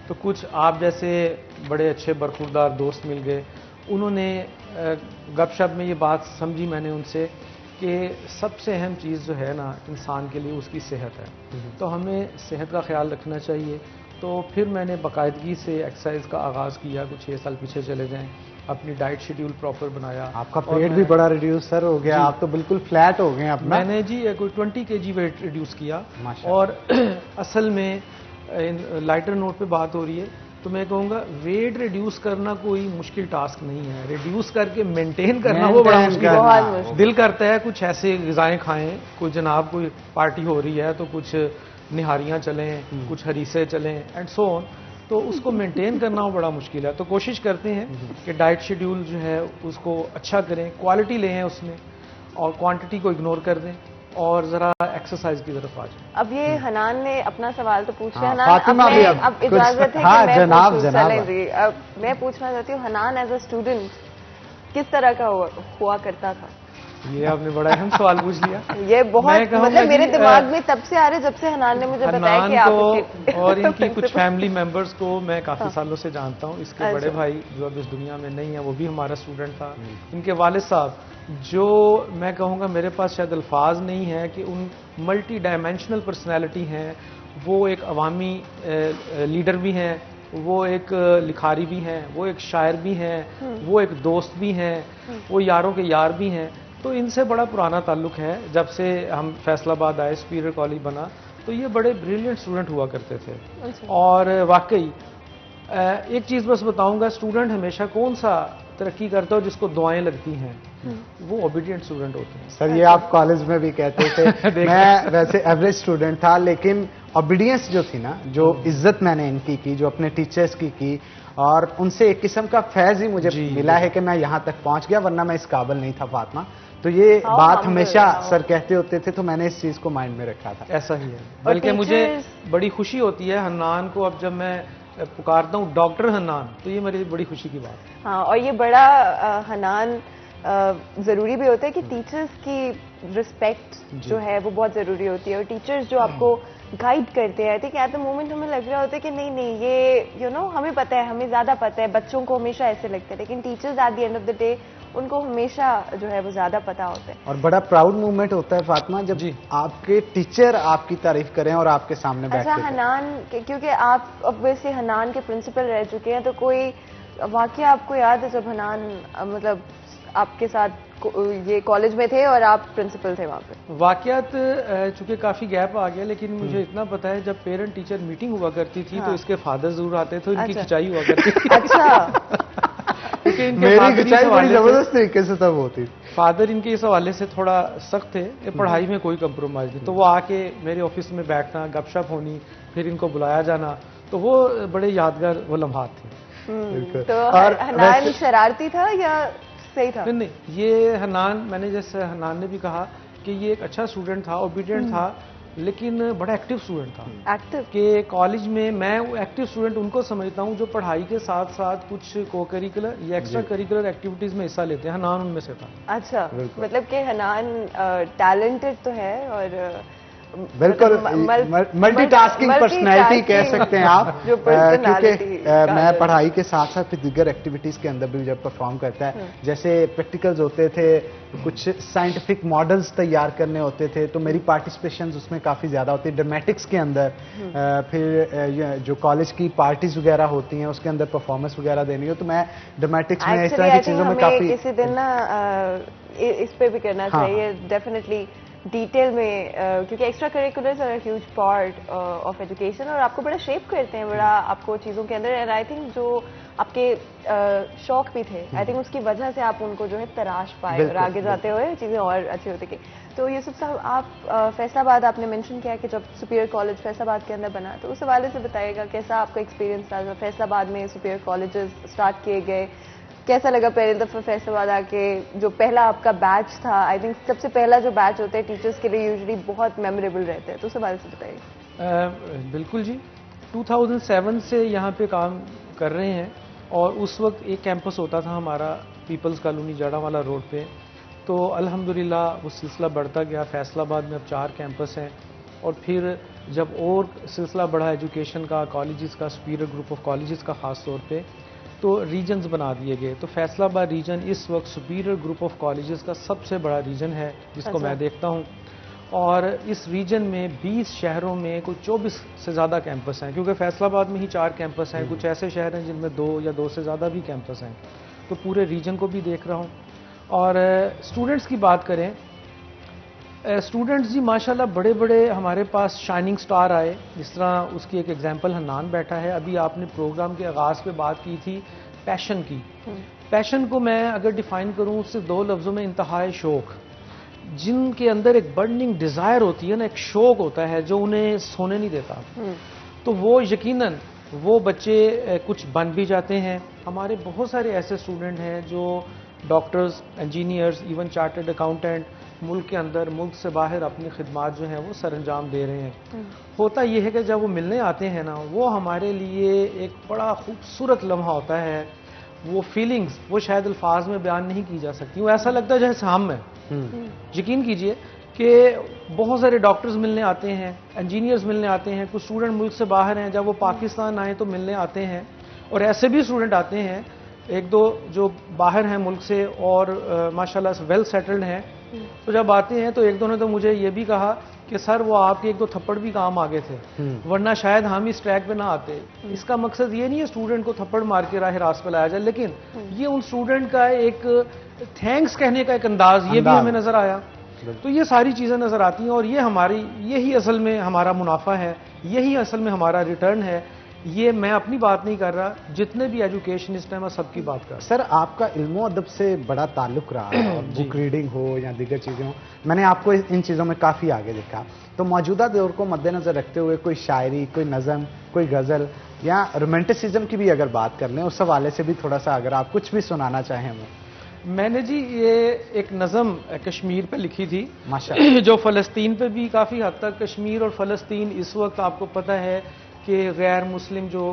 तो कुछ आप जैसे बड़े अच्छे बरखुरदार दोस्त मिल गए। उन्होंने गपशप में ये बात समझी मैंने उनसे कि सबसे अहम चीज़ जो है ना इंसान के लिए, उसकी सेहत है। तो हमें सेहत का ख्याल रखना चाहिए। तो फिर मैंने बाकायदगी से एक्सरसाइज का आगाज़ किया। कुछ 6 साल पीछे चले जाएं, अपनी डाइट शेड्यूल प्रॉपर बनाया। आपका पेट भी बड़ा रिड्यूस सर हो गया, आप तो बिल्कुल फ्लैट हो गए अपना। मैंने जी कोई 20 kg वेट रिड्यूस किया। माशाअल्लाह। और असल में लाइटर नोट पे बात हो रही है, तो मैं कहूँगा वेट रिड्यूस करना कोई मुश्किल टास्क नहीं है, रिड्यूस करके मेंटेन करना वो बड़ा मुश्किल है। दिल करता है कुछ ऐसे ग़िज़ाएं खाएं, कोई जनाब कोई पार्टी हो रही है तो कुछ निहारियाँ चलें, कुछ हरीसे चलें एंड सो ऑन, तो उसको मेंटेन करना वो बड़ा मुश्किल है। तो कोशिश करते हैं कि डाइट शेड्यूल जो है उसको अच्छा करें, क्वालिटी लें उसमें, और क्वांटिटी को इग्नोर कर दें, और ज़रा एक्सरसाइज की तरफ आ जाए। अब ये हनान ने अपना सवाल तो पूछ लिया। हाँ, हनान, फातिमा भी अब इजाजत है हाँ, कि मैं जनाब, पूछूं? जनाब। चलें जी, अब मैं पूछना चाहती हूँ, हनान एज अ स्टूडेंट किस तरह का हुआ करता था? ये आपने बड़ा अहम सवाल पूछ लिया। ये बहुत मतलब मेरे दिमाग में तब से आ रहे जब से हनान ने मुझे बताया कि आप और इनकी कुछ फैमिली मेंबर्स को मैं काफ़ी सालों से जानता हूँ। इसके बड़े भाई जो अब इस दुनिया में नहीं है, वो भी हमारा स्टूडेंट था। इनके वालिद साहब, जो मैं कहूँगा मेरे पास शायद अल्फाज नहीं है कि उन मल्टी डायमेंशनल पर्सनैलिटी हैं। वो एक अवामी लीडर भी हैं, वो एक लिखारी भी हैं, वो एक शायर भी हैं, वो एक दोस्त भी हैं, वो यारों के यार भी हैं। तो इनसे बड़ा पुराना ताल्लुक़ है। जब से हम फैसलाबाद आए, सुपीरियर कॉलेज बना, तो ये बड़े ब्रिलियंट स्टूडेंट हुआ करते थे। और वाकई एक चीज़ बस बताऊंगा, स्टूडेंट हमेशा कौन सा तरक्की करता हो जिसको दुआएं लगती हैं, वो ओबीडियंट स्टूडेंट होते हैं। सर, ये आप कॉलेज में भी कहते थे। मैं वैसे एवरेज स्टूडेंट था, लेकिन ओबीडियंस जो थी ना, जो इज्जत मैंने इनकी की, जो अपने टीचर्स की, और उनसे एक किस्म का फैज़ ही मुझे मिला है कि मैं यहाँ तक पहुँच गया, वरना मैं इस काबिल नहीं था फातिमा। तो ये बात हमेशा सर कहते होते थे, तो मैंने इस चीज़ को माइंड में रखा था। ऐसा ही है। बल्कि मुझे बड़ी खुशी होती है हन्नान को अब जब मैं पुकारता हूँ डॉक्टर हन्नान, तो ये मेरी बड़ी खुशी की बात है। हाँ, और ये बड़ा हन्नान ज़रूरी भी होता है कि टीचर्स की रिस्पेक्ट जो है वो बहुत ज़रूरी होती है। और टीचर्स जो आपको गाइड करते हैं, ठीक है, एट द मोमेंट हमें लग रहा होता है कि नहीं नहीं ये हमें पता है, हमें ज़्यादा पता है, बच्चों को हमेशा ऐसे लगता है, लेकिन teachers at the end of the day उनको हमेशा जो है वो ज़्यादा पता होता है। और बड़ा प्राउड मूवमेंट होता है फातिमा, जब आपके टीचर आपकी तारीफ करें और आपके सामने बैठ के। अच्छा हनान, क्योंकि आप ऑब्वियसली हनान के प्रिंसिपल रह चुके हैं, तो कोई वाकया आपको याद है जब हनान मतलब आपके साथ ये कॉलेज में थे और आप प्रिंसिपल थे वहाँ पे? वाकयात चूंकि काफ़ी गैप आ गया, लेकिन मुझे इतना पता है जब पेरेंट टीचर मीटिंग हुआ करती थी, तो इसके फादर जरूर आते थे, इनकी खिंचाई हुआ करती थी। अच्छा। मेरी खिंचाई बड़ी जबरदस्त तरीके से तब होती। फादर इनके इस हवाले से थोड़ा सख्त थे, पढ़ाई में कोई कंप्रोमाइज नहीं, तो वो आके मेरे ऑफिस में बैठना, गपशप होनी, फिर इनको बुलाया जाना, तो वो बड़े यादगार वो लम्हात थे। तो हनान शरारती था या सही था? नहीं, ये हनान, मैंने जैसे हनान ने भी कहा कि ये एक अच्छा स्टूडेंट था, ओबीडियंट था, लेकिन बड़ा एक्टिव स्टूडेंट था। एक्टिव कि कॉलेज में मैं एक्टिव स्टूडेंट उनको समझता हूँ जो पढ़ाई के साथ साथ कुछ को करिकुलर या एक्स्ट्रा करिकुलर एक्टिविटीज में हिस्सा लेते हैं। हनान उनमें से था। अच्छा, मतलब कि हनान टैलेंटेड तो है और बिल्कुल मल्टीटास्किंग पर्सनैलिटी कह सकते हैं आप, क्योंकि मैं पढ़ाई के साथ साथ फिर दीगर एक्टिविटीज के अंदर भी जब परफॉर्म करता है, जैसे प्रैक्टिकल्स होते थे, कुछ साइंटिफिक मॉडल्स तैयार करने होते थे, तो मेरी पार्टिसिपेशन उसमें काफ़ी ज़्यादा होती है। ड्रामेटिक्स के अंदर फिर जो कॉलेज की पार्टीज वगैरह होती हैं उसके अंदर परफॉर्मेंस वगैरह देनी हो, तो मैं ड्रामेटिक्स में इस तरह की चीज़ों में काफ़ी किसी दिन ना इस पे भी करना चाहिए डेफिनेटली डिटेल में, क्योंकि extra curriculars are huge part of education और आपको बड़ा शेप करते हैं, बड़ा आपको चीज़ों के अंदर। एंड आई थिंक जो आपके शौक भी थे, आई थिंक उसकी वजह से आप उनको जो है तराश पाए और आगे जाते हुए चीज़ें और अच्छी होती गई। तो यूसुफ साहब, आप फैसलाबाद आपने मेंशन किया कि जब सुपीरियर कॉलेज फैसलाबाद के अंदर बना, तो उस हवाले से बताइएगा कैसा आपका एक्सपीरियंस था जब फैसलाबाद में सुपीरियर कॉलेजेस स्टार्ट किए गए, कैसा लगा पहले दफ़ा फैसलाबाद आके? जो पहला आपका बैच था, आई थिंक सबसे पहला जो बैच होता है टीचर्स के लिए यूजुअली बहुत मेमोरेबल रहते हैं, तो उस बारे से बताइए। बिल्कुल जी, 2007 से यहाँ पे काम कर रहे हैं और उस वक्त एक कैंपस होता था हमारा पीपल्स कॉलोनी जाड़ावाला रोड पे, तो अल्हम्दुलिल्लाह वो सिलसिला बढ़ता गया। फैसलाबाद में अब 4 कैंपस हैं और फिर जब और सिलसिला बढ़ा एजुकेशन का, कॉलेजेस का, सुपीरियर ग्रुप ऑफ कॉलेजेस का ख़ास तौर पे, तो रीजन्स बना दिए गए। तो फैसलाबाद रीजन इस वक्त सुपीरियर ग्रुप ऑफ कॉलेजेस का सबसे बड़ा रीजन है जिसको मैं देखता हूँ, और इस रीजन में 20 शहरों में कुछ 24 से ज़्यादा कैंपस हैं, क्योंकि फैसलाबाद में ही 4 कैंपस हैं। कुछ ऐसे शहर हैं जिनमें 2 या 2 से ज़्यादा भी कैंपस हैं, तो पूरे रीजन को भी देख रहा हूँ। और स्टूडेंट्स की बात करें, स्टूडेंट्स जी माशाल्लाह बड़े बड़े हमारे पास शाइनिंग स्टार आए, जिस तरह उसकी एक एग्जांपल हन्नान बैठा है। अभी आपने प्रोग्राम के आगाज़ पे बात की थी पैशन की। पैशन को मैं अगर डिफ़ाइन करूं उससे 2 लफ्ज़ों में, इंतहाई शौक़। जिनके अंदर एक बर्निंग डिज़ायर होती है ना, एक शौक़ होता है जो उन्हें सोने नहीं देता, तो वो यकीनन वो बच्चे कुछ बन भी जाते हैं। हमारे बहुत सारे ऐसे स्टूडेंट हैं जो doctors, engineers, even chartered accountant मुल्क के अंदर, मुल्क से बाहर अपनी खिदमात जो हैं वो सर अंजाम दे रहे हैं। होता यह है कि जब वो मिलने आते हैं ना, वो हमारे लिए एक बड़ा खूबसूरत लम्हा होता है। वो फीलिंग्स वो शायद अल्फाज में बयान नहीं की जा सकती। वो ऐसा लगता है जैसे हम हैं। यकीन कीजिए कि बहुत सारे डॉक्टर्स मिलने आते हैं, इंजीनियर्स मिलने आते हैं, कुछ स्टूडेंट मुल्क से बाहर हैं, जब वो पाकिस्तान आए तो मिलने आते हैं। और ऐसे भी स्टूडेंट आते हैं, 1-2 जो बाहर हैं मुल्क से और माशाल्लाह से वेल सेटल्ड हैं, तो जब आते हैं तो 1-2 ने तो मुझे ये भी कहा कि सर वो आपके 1-2 थप्पड़ भी काम आ गए थे, वरना शायद हम इस ट्रैक पे ना आते। इसका मकसद ये नहीं है स्टूडेंट को थप्पड़ मार के राह रास्त पे लाया जाए, लेकिन ये उन स्टूडेंट का एक थैंक्स कहने का एक अंदाज ये भी हमें नजर आया। तो ये सारी चीज़ें नजर आती हैं और ये यही असल में हमारा मुनाफा है, यही असल में हमारा रिटर्न है। ये मैं अपनी बात नहीं कर रहा, जितने भी एजुकेशन इस टाइम सबकी बात कर रहा। सर, आपका इल्मो अदब से बड़ा ताल्लुक रहा है, और बुक रीडिंग हो या दीगर चीज़ें हो, मैंने आपको इन चीज़ों में काफ़ी आगे देखा। तो मौजूदा दौर को मद्देनज़र रखते हुए कोई शायरी, कोई नज़म, कोई गज़ल या रोमांटिसिज्म की भी अगर बात कर लें, उस हवाले से भी थोड़ा सा अगर आप कुछ भी सुनाना चाहें हमें। मैंने जी ये एक नज़म कश्मीर पे लिखी थी माशाअल्लाह, जो फ़लस्तीन पे भी काफ़ी हद तक, कश्मीर और फ़लस्तीन इस वक्त आपको पता है कि गैर मुस्लिम जो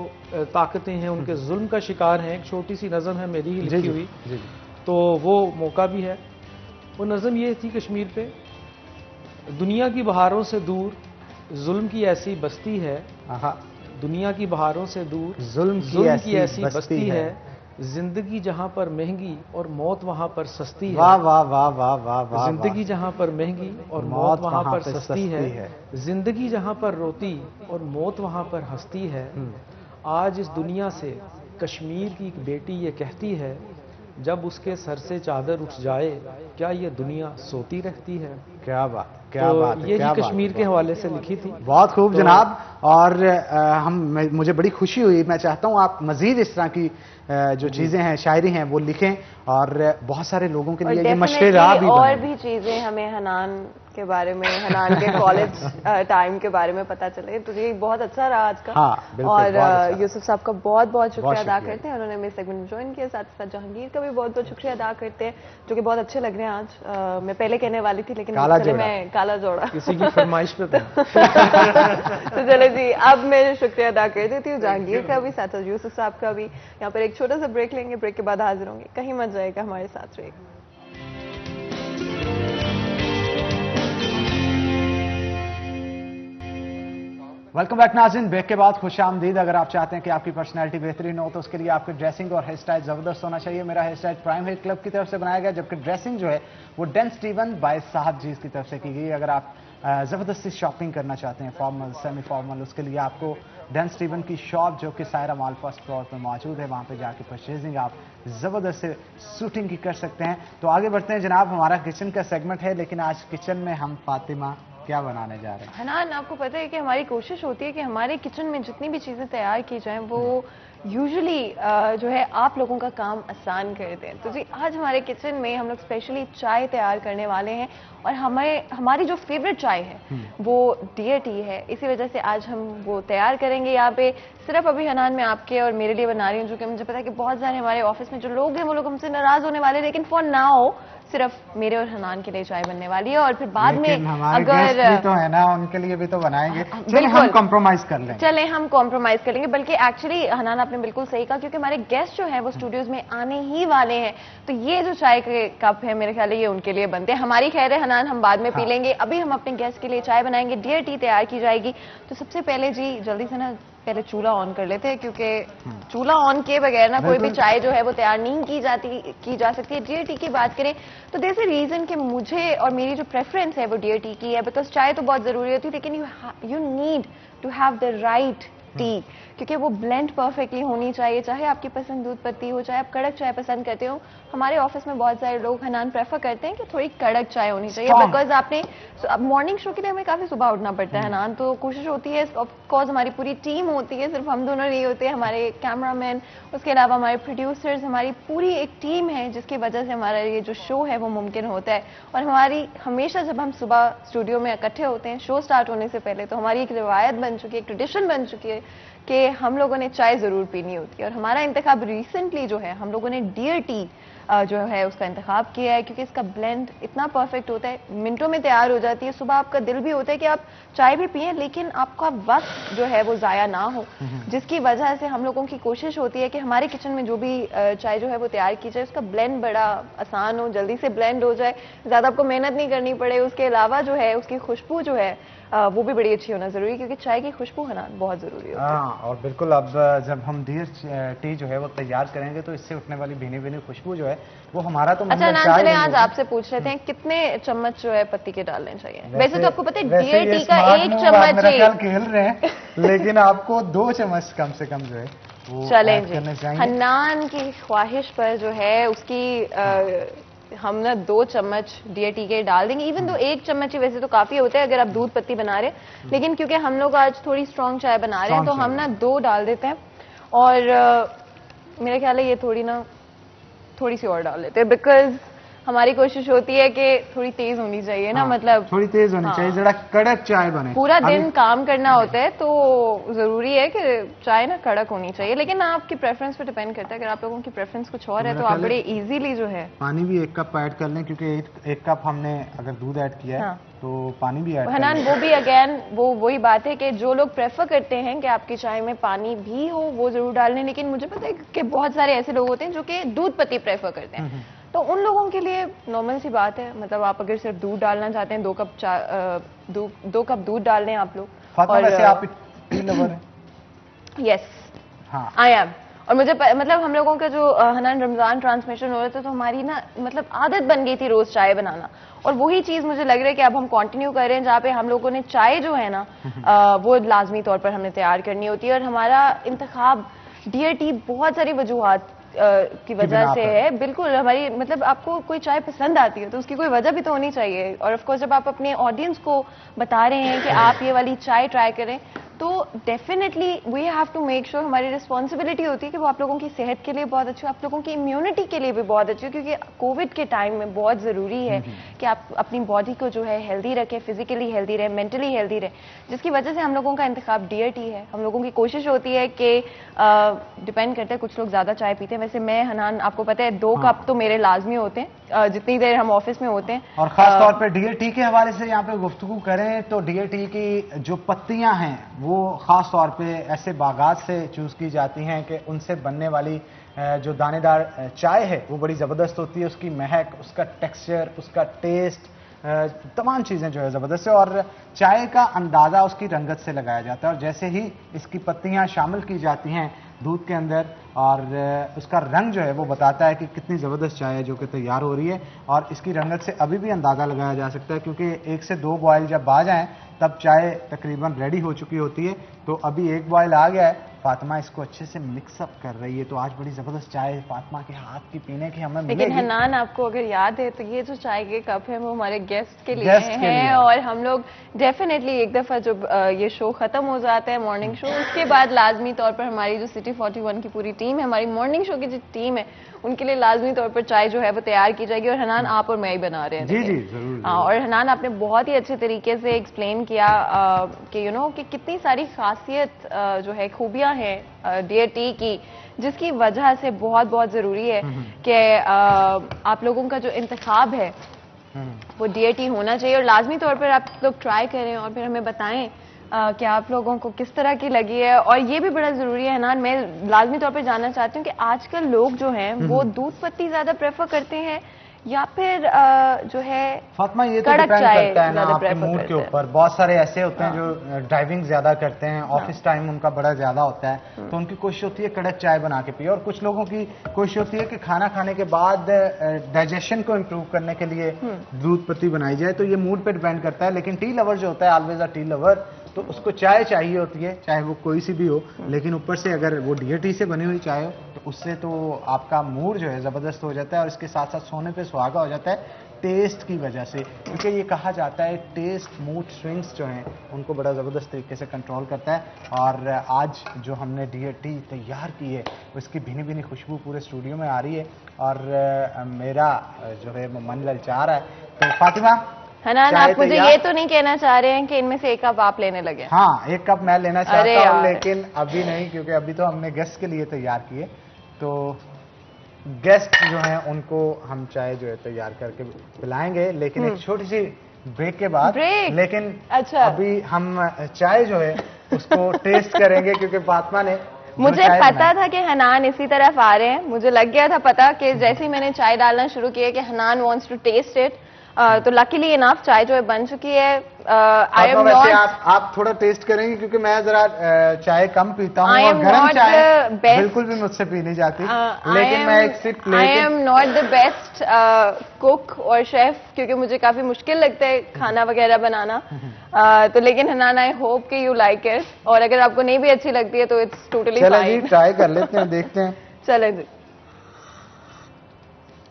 ताकतें हैं उनके जुल्म का शिकार हैं। एक छोटी सी नज़म है मेरी ही लिखी हुई, तो वो मौका भी है। वो नज़म ये थी कश्मीर पे, दुनिया की बहारों से दूर जुल्म की ऐसी बस्ती है, दुनिया की बहारों से दूर जुल्म की ऐसी बस्ती है, जिंदगी जहां पर महंगी और मौत वहां पर सस्ती है। वाह वाह वाह वाह वाह वाह। जिंदगी जहां पर महंगी और मौत वहां पर सस्ती है, जिंदगी जहां पर रोती और मौत वहां पर हंसती है। आज इस दुनिया से कश्मीर की एक बेटी ये कहती है, जब उसके सर से चादर उठ जाए क्या ये दुनिया सोती रहती है। क्या बात, क्या बात है, ये जी कश्मीर के हवाले से लिखी थी। बहुत खूब जनाब, और मुझे बड़ी खुशी हुई। मैं चाहता हूँ आप मजीद इस तरह की जो चीजें हैं, शायरी हैं, वो लिखें और बहुत सारे लोगों के लिए ये मशवरा भी और भी चीजें हमें हनान के बारे में, हनान के कॉलेज टाइम के बारे में पता चले। तो ये बहुत अच्छा रहा आज का। हाँ, बिल्कुल, और बहुत अच्छा। यूसुफ साहब का बहुत बहुत शुक्रिया अदा शुक्रिया। करते हैं, उन्होंने मेरे सेगमेंट में ज्वाइन किया। साथ ही साथ जहांगीर का भी बहुत बहुत शुक्रिया अदा करते हैं, जो कि बहुत अच्छे लग रहे हैं आज। मैं पहले कहने वाली थी लेकिन काला चले जोड़ा। मैं काला जोड़ा किसी की फरमाइश पे था। तो चले जी, अब मैं शुक्रिया अदा कर देती हूँ जहांगीर का भी, साथ साथ यूसुफ साहब का भी। यहाँ पर एक छोटा सा ब्रेक लेंगे, ब्रेक के बाद हाजिर होंगे। कहीं मत जाएगा, हमारे साथ रहेगा। वेलकम बैक नाज़रीन, ब्रेक के बाद खुश आमदीद। अगर आप चाहते हैं कि आपकी पर्सनैलिटी बेहतरीन हो तो उसके लिए आपकी ड्रेसिंग और हेयर स्टाइल ज़बरदस्त होना चाहिए। मेरा hair style prime hair club की तरफ से बनाया गया, जबकि ड्रेसिंग जो है वो डैन स्टीवन बाय साहब जी की तरफ से की गई। अगर आप ज़बरदस्ती शॉपिंग करना चाहते हैं, फॉर्मल सेमी फॉर्मल, उसके लिए आपको डैन स्टीवन की शॉप जो कि सायरा मॉल फर्स्ट फ्लोर पर मौजूद है, वहाँ पे जाके परचेजिंग आप ज़बरदस्त से शूटिंग की कर सकते हैं। तो आगे बढ़ते हैं जनाब, हमारा किचन का सेगमेंट है, लेकिन आज किचन में हम फातिमा क्या बनाने जा रहे हैं? हनान, आपको पता है कि हमारी कोशिश होती है कि हमारे किचन में जितनी भी चीज़ें तैयार की जाएं वो यूजुअली जो है आप लोगों का काम आसान कर दें। तो जी, आज हमारे किचन में हम लोग स्पेशली चाय तैयार करने वाले हैं, और हमारी जो फेवरेट चाय है वो डियर टी है। इसी वजह से आज हम वो तैयार करेंगे यहाँ पे। सिर्फ अभी हनान मैं आपके और मेरे लिए बना रही हूँ, जो कि मुझे पता है कि बहुत सारे हमारे ऑफिस में जो लोग हैं वो लोग हमसे नाराज होने वाले हैं, लेकिन फॉर नाउ सिर्फ मेरे और हनान के लिए चाय बनने वाली है। और फिर बाद में अगर भी तो है ना, उनके लिए भी तो बनाएंगे। चलिए हम कॉम्प्रोमाइज कर लेंगे। चले हम कॉम्प्रोमाइज कर लेंगे। बल्कि एक्चुअली हनान आपने बिल्कुल सही कहा, क्योंकि हमारे गेस्ट जो हैं वो स्टूडियोज में आने ही वाले हैं। तो ये जो चाय के कप है मेरे ख्याल है ये उनके लिए बनते हैं। हमारी खैर है हनान, हम बाद में पी लेंगे। अभी हम अपने गेस्ट के लिए चाय बनाएंगे, डियर टी तैयार की जाएगी। तो सबसे पहले जी जल्दी से ना पहले चूल्हा ऑन कर लेते हैं, क्योंकि चूल्हा ऑन किए बगैर ना कोई भी चाय जो है वो तैयार नहीं की जा सकती है। डियर टी की बात करें तो देयर इज अ रीजन कि मुझे और मेरी जो प्रेफरेंस है वो डियर टी की है, बिकॉज चाय तो बहुत जरूरी होती है, लेकिन you need to have the right tea, क्योंकि वो ब्लेंड परफेक्टली होनी चाहिए। चाहे आपकी पसंद दूध पत्ती हो, चाहे आप कड़क चाय पसंद करते हो। हमारे ऑफिस में बहुत सारे लोग हनान प्रेफर करते हैं कि थोड़ी कड़क चाय होनी चाहिए, बिकॉज आपने मॉर्निंग शो के लिए हमें काफी सुबह उठना पड़ता है हनान। तो कोशिश होती है, ऑफ कोर्स हमारी पूरी टीम होती है, सिर्फ हम दोनों नहीं होते, हमारे कैमरामैन, उसके अलावा हमारे प्रोड्यूसर्स, हमारी पूरी एक टीम है जिसकी वजह से हमारा ये जो शो है वो मुमकिन होता है। और हमारी हमेशा जब हम सुबह स्टूडियो में इकट्ठे होते हैं शो स्टार्ट होने से पहले, तो हमारी एक रिवायत बन चुकी है, एक ट्रेडिशन बन चुकी है कि हम लोगों ने चाय जरूर पीनी होती है। और हमारा इंतखाब रिसेंटली जो है, हम लोगों ने डियर टी जो है उसका इंतखाब किया है, क्योंकि इसका ब्लेंड इतना परफेक्ट होता है, मिनटों में तैयार हो जाती है। सुबह आपका दिल भी होता है कि आप चाय भी पिएं, लेकिन आपका वक्त जो है वो ज़ाया ना हो, जिसकी वजह से हम लोगों की कोशिश होती है कि हमारे किचन में जो भी चाय जो है वो तैयार की जाए, उसका ब्लेंड बड़ा आसान हो, जल्दी से ब्लेंड हो जाए, ज़्यादा आपको मेहनत नहीं करनी पड़े। उसके अलावा जो है उसकी खुशबू जो है वो भी बड़ी अच्छी होना जरूरी है, क्योंकि चाय की खुशबू है ना बहुत जरूरी है। हाँ, और बिल्कुल अब जब हम डियर टी जो है वो तैयार करेंगे तो इससे उठने वाली भीनी भीनी खुशबू जो है वो हमारा तो अच्छा नान, चले आज आपसे पूछ लेते हैं कितने चम्मच जो है पत्ती के डालने चाहिए? वैसे तो आपको पता है डियर टी का 1 चम्मच ही खेल रहे हैं, लेकिन आपको 2 चम्मच कम से कम जो है वो चलें जी। हन्नान की ख्वाहिश पर जो है उसकी हम ना 2 चम्मच डियर टी के डाल देंगे। इवन तो 1 चम्मच ही वैसे तो काफी होता है अगर आप दूध पत्ती बना रहे हैं, लेकिन क्योंकि हम लोग आज थोड़ी स्ट्रॉन्ग चाय बना रहे हैं तो हम ना 2 डाल देते हैं। और मेरे ख्याल है ये थोड़ी सी और डाल लेते हैं, बिकॉज हमारी कोशिश होती है कि थोड़ी तेज होनी चाहिए ना, मतलब थोड़ी तेज होनी चाहिए, जरा कड़क चाय बने। पूरा दिन काम करना होता है तो जरूरी है कि चाय ना कड़क होनी चाहिए, लेकिन आपकी प्रेफरेंस पे डिपेंड करता है। अगर आप लोगों की प्रेफरेंस कुछ और है तो आप बड़े इजीली जो है पानी भी 1 कप ऐड कर लें, क्योंकि 1 कप हमने अगर दूध ऐड किया है तो पानी भी ऐड हनान वो भी अगेन वही बात है कि जो लोग प्रेफर करते हैं कि आपकी चाय में पानी भी हो वो जरूर डाल लें, लेकिन मुझे पता है कि बहुत सारे ऐसे लोग होते हैं जो कि दूध पत्ती प्रेफर करते हैं, तो उन लोगों के लिए नॉर्मल सी बात है। मतलब आप अगर सिर्फ दूध डालना चाहते हैं 2 कप दूध डाल लें आप लोग। और वैसे आप टी लवर हैं? Yes, I am. और मुझे मतलब हम लोगों का जो हनान रमजान ट्रांसमिशन हो रहा था तो हमारी ना मतलब आदत बन गई थी रोज चाय बनाना, और वही चीज मुझे लग रहा है कि अब हम कंटिन्यू कर रहे हैं, जहाँ पे हम लोगों ने चाय जो है ना वो लाजमी तौर पर हमने तैयार करनी होती है। और हमारा इंतखाब डियर टी बहुत सारी वजूहात की वजह से है। बिल्कुल, हमारी मतलब आपको कोई चाय पसंद आती है तो उसकी कोई वजह भी तो होनी चाहिए, और ऑफ कोर्स जब आप अपने ऑडियंस को बता रहे हैं कि आप ये वाली चाय ट्राई करें तो definitely we have to make sure, हमारी रिस्पॉन्सिबिलिटी होती है कि वो आप लोगों की सेहत के लिए बहुत अच्छी हो, आप लोगों की इम्यूनिटी के लिए भी बहुत अच्छी हो, क्योंकि कोविड के टाइम में बहुत ज़रूरी है कि आप अपनी बॉडी को जो है हेल्दी रखें, फिजिकली हेल्दी रहे, मेंटली हेल्दी रहे, जिसकी वजह से हम लोगों का इंतखाब DRT है। हम लोगों की कोशिश होती है कि डिपेंड करता है, कुछ लोग ज़्यादा चाय पीते हैं, वैसे मैं हनान आपको पता है 2 कप तो मेरे लाजमी होते हैं जितनी देर हम ऑफिस में होते हैं। और खास तौर पे DRT के हवाले से यहाँ पे गुफ्तगू करें तो DRT की जो पत्तियां हैं वो खास तौर पे ऐसे बागात से चूज की जाती हैं कि उनसे बनने वाली जो दानेदार चाय है वो बड़ी ज़बरदस्त होती है। उसकी महक, उसका टेक्सचर, उसका टेस्ट, तमाम चीज़ें जो है ज़बरदस्त है। और चाय का अंदाज़ा उसकी रंगत से लगाया जाता है, और जैसे ही इसकी पत्तियां शामिल की जाती हैं दूध के अंदर और उसका रंग जो है वो बताता है कि कितनी ज़बरदस्त चाय है जो कि तैयार हो रही है। और इसकी रंगत से अभी भी अंदाज़ा लगाया जा सकता है, क्योंकि 1 से 2 बॉयल जब आ जाएं तब चाय तकरीबन रेडी हो चुकी होती है। तो अभी 1 बॉयल आ गया है, फातिमा इसको अच्छे से मिक्सअप कर रही है। तो आज बड़ी ज़बरदस्त चाय फातिमा के हाथ की पीने की हमें मिलेगी। लेकिन हनान, आपको अगर याद है तो ये जो चाय के कप है वो हमारे गेस्ट के लिए हैं, और हम लोग डेफिनेटली एक दफ़ा जब ये शो ख़त्म हो जाता है, मॉर्निंग शो, उसके बाद लाजमी तौर पर हमारी जो सिटी 41 की पूरी टीम है, हमारी मॉर्निंग शो की जो टीम है, उनके लिए लाजमी तौर पर चाय जो है वो तैयार की जाएगी। और हनान, आप और मैं ही बना रहे हैं। जी जी जरूर। और हनान, आपने बहुत ही अच्छे तरीके से एक्सप्लेन किया कि कि कितनी सारी खासियत जो है, खूबियां हैं DRT की, जिसकी वजह से बहुत बहुत ज़रूरी है कि आप लोगों का जो इंतखाब है वो DRT होना चाहिए। और लाजमी तौर पर आप लोग ट्राई करें और फिर हमें बताएं कि आप लोगों को किस तरह की लगी है। और ये भी बड़ा ज़रूरी है हनान, मैं लाजमी तौर पर जानना चाहती हूँ कि आजकल लोग जो हैं वो दूध पत्ती ज़्यादा प्रेफर करते हैं या फिर जो है फातिमा, ये तो डिपेंड करता है ना आपके मूड के ऊपर। बहुत सारे ऐसे होते हैं जो ड्राइविंग ज्यादा करते हैं, ऑफिस टाइम उनका बड़ा ज्यादा होता है, तो उनकी कोशिश होती है कड़क चाय बना के पिए। और कुछ लोगों की कोशिश होती है कि खाना खाने के बाद डाइजेशन को इम्प्रूव करने के लिए दूध पत्ती बनाई जाए। तो ये मूड पे डिपेंड करता है। लेकिन टी लवर जो होता है, ऑलवेज अ टी लवर, तो उसको चाय चाहिए होती है, चाहे वो कोई सी भी हो। लेकिन ऊपर से अगर वो DRT से बनी हुई चाय हो तो उससे तो आपका मूड जो है ज़बरदस्त हो जाता है, और इसके साथ साथ सोने पे सुहागा हो जाता है टेस्ट की वजह से। क्योंकि ये कहा जाता है टेस्ट मूड स्विंग्स जो हैं उनको बड़ा ज़बरदस्त तरीके से कंट्रोल करता है। और आज जो हमने DRT तैयार की है उसकी भीनी भीनी खुशबू पूरे स्टूडियो में आ रही है, और मेरा जो है वो मन ललचा रहा है। तो फातिमा, हनान, आप मुझे ये तो नहीं कहना चाह रहे हैं कि इनमें से 1 कप आप लेने लगे? हाँ, 1 कप मैं लेना चाहता हूँ, लेकिन अभी नहीं, क्योंकि अभी तो हमने गेस्ट के लिए तैयार किए। तो गेस्ट जो हैं उनको हम चाय जो है तैयार करके पिलाएंगे, लेकिन एक छोटी सी ब्रेक के बाद। लेकिन अच्छा, अभी हम चाय जो है उसको टेस्ट करेंगे, क्योंकि फातिमा ने मुझे पता था कि हनान इसी तरफ आ रहे हैं। मुझे लग गया था पता कि जैसे ही मैंने चाय डालना शुरू किया कि Hanan wants to taste it. तो लकीली इनफ चाय जो है बन चुकी है। आई एम नॉट, आप थोड़ा टेस्ट करेंगे, क्योंकि मैं जरा चाय कम पीता हूँ और गर्म चाय बिल्कुल भी मुझसे पी नहीं जाती। लेकिन मैं एक सिप लेके, आई am not the best cook और शेफ, क्योंकि मुझे काफी मुश्किल लगता है खाना वगैरह बनाना। तो लेकिन हनान, आई होप कि यू लाइक इट, और अगर आपको नहीं भी अच्छी लगती है तो इट्स टोटली फाइन। ट्राई कर लेते हैं, देखते हैं। चलें जी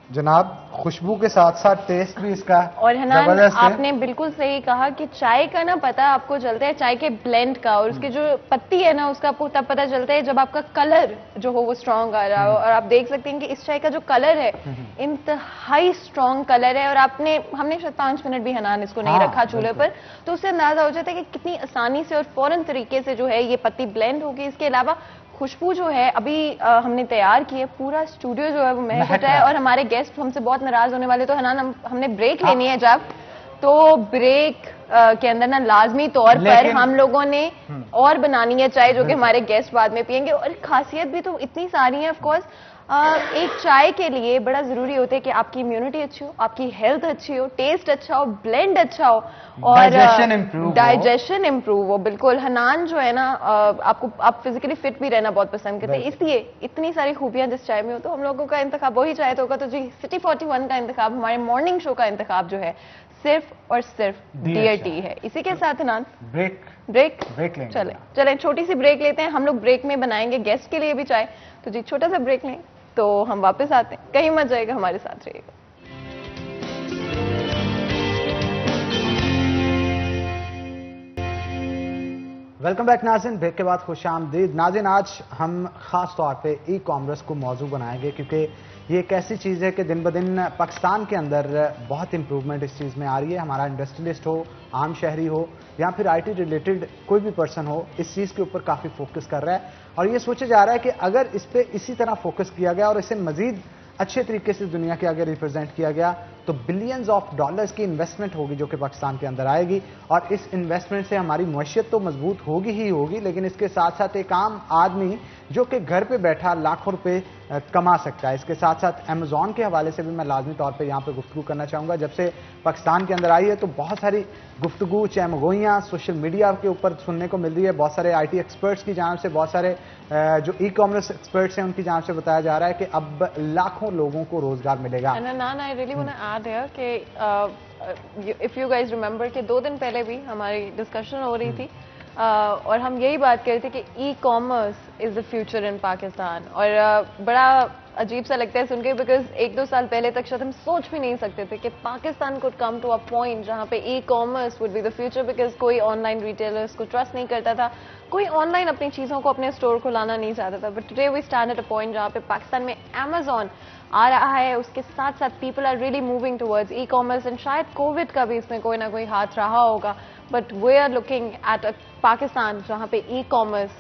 जनाब, खुशबू के साथ साथ टेस्ट भी इसका और हनान, आपने बिल्कुल सही कहा कि चाय का ना पता आपको चलता है, चाय के ब्लेंड का, और उसकी जो पत्ती है ना उसका आपको तब पता चलता है जब आपका कलर जो हो वो स्ट्रॉन्ग आ रहा हो। और आप देख सकते हैं कि इस चाय का जो कलर है इंतहाई स्ट्रॉन्ग कलर है। और हमने शायद 5 मिनट भी हनान इसको नहीं रखा चूल्हे पर, तो उससे अंदाजा हो जाता है कि कितनी आसानी से और फौरन तरीके से जो है ये पत्ती ब्लेंड होगी। इसके अलावा खुशबू जो है अभी हमने तैयार की है, पूरा स्टूडियो जो है वो महक उठा है। और हमारे गेस्ट हमसे बहुत नाराज होने वाले, तो हनान हमने ब्रेक लेनी है जब, तो ब्रेक के अंदर ना लाजमी तौर पर हम लोगों ने और बनानी है चाय, जो कि हमारे गेस्ट बाद में पियेंगे। और खासियत भी तो इतनी सारी है। ऑफ कोर्स एक चाय के लिए बड़ा जरूरी होता है कि आपकी इम्यूनिटी अच्छी हो, आपकी हेल्थ अच्छी हो, टेस्ट अच्छा हो, ब्लेंड अच्छा हो, और डाइजेशन इंप्रूव हो। बिल्कुल हनान जो है ना, आप फिजिकली फिट भी रहना बहुत पसंद करते हैं, इसलिए इतनी सारी खूबियां जिस चाय में हो, तो हम लोगों का इंतखाब वही चाय तो होगा। तो जी, सिटी 41 का इंतखाब, हमारे मॉर्निंग शो का इंतखाब जो है सिर्फ और सिर्फ DRT है। इसी के साथ हनान ब्रेक लेंगे। चलें छोटी सी ब्रेक लेते हैं। हम लोग ब्रेक में बनाएंगे गेस्ट के लिए भी चाय, तो जी छोटा सा ब्रेक लें, तो हम वापस आते हैं। कहीं मत जाएगा, हमारे साथ रहिएगा। वेलकम बैक नाज़रीन, ब्रेक के बाद खुश आमदीद। नाज़रीन, आज हम ख़ास तौर पे ई कॉमर्स को मौजू बनाएंगे क्योंकि ये एक ऐसी चीज़ है कि दिन ब दिन पाकिस्तान के अंदर बहुत इंप्रूवमेंट इस चीज़ में आ रही है। हमारा इंडस्ट्रियलिस्ट हो, आम शहरी हो या फिर IT रिलेटेड कोई भी पर्सन हो, इस चीज़ के ऊपर काफ़ी फोकस कर रहा है और ये सोचा जा रहा है कि अगर इस पर इसी तरह फोकस किया गया और इसे मज़ीद अच्छे तरीके से दुनिया के आगे रिप्रेजेंट किया गया तो बिलियंस ऑफ डॉलर्स की इन्वेस्टमेंट होगी जो कि पाकिस्तान के अंदर आएगी और इस इन्वेस्टमेंट से हमारी मुआशियत तो मजबूत होगी ही होगी, लेकिन इसके साथ साथ एक आम आदमी जो कि घर पे बैठा लाखों रुपए कमा सकता है। इसके साथ साथ अमेजॉन के हवाले से भी मैं लाजमी तौर पे यहाँ पे गुफ्तगू करना चाहूँगा। जब से पाकिस्तान के अंदर आई है तो बहुत सारी गुफ्तगू चहमगोइयाँ सोशल मीडिया के ऊपर सुनने को मिल रही है। बहुत सारे IT एक्सपर्ट्स की जानिब से, बहुत सारे जो ई कॉमर्स एक्सपर्ट्स हैं उनकी जानिब से बताया जा रहा है कि अब लाखों लोगों को रोजगार मिलेगा। I really want to add here कि if you guys remember कि 2 दिन पहले भी हमारी डिस्कशन हो रही थी और हम यही बात कर रहे थे कि ई commerce is the future in Pakistan और बड़ा अजीब सा लगता है सुन के बिकॉज 1-2 साल पहले तक शायद हम सोच भी नहीं सकते थे कि Pakistan could come to a point जहाँ पे e commerce would be the future because कोई ऑनलाइन रिटेलर्स को ट्रस्ट नहीं करता था, कोई ऑनलाइन अपनी चीज़ों को अपने स्टोर को लाना नहीं चाहता था। But today we stand at a point जहाँ पे पाकिस्तान में अमेजॉन आ रहा है, उसके साथ साथ people are really moving towards e commerce and शायद कोविड का भी इसमें कोई ना कोई हाथ रहा होगा, but we are looking at a Pakistan जहाँ पे e commerce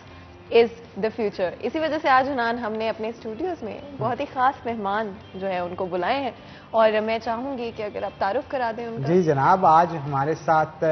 is the future. इसी वजह से आज हनान हमने अपने स्टूडियोज में बहुत ही खास मेहमान जो है उनको बुलाए हैं और मैं चाहूंगी कि अगर आप तारुफ करा दें उनका। जी जनाब, आज हमारे साथ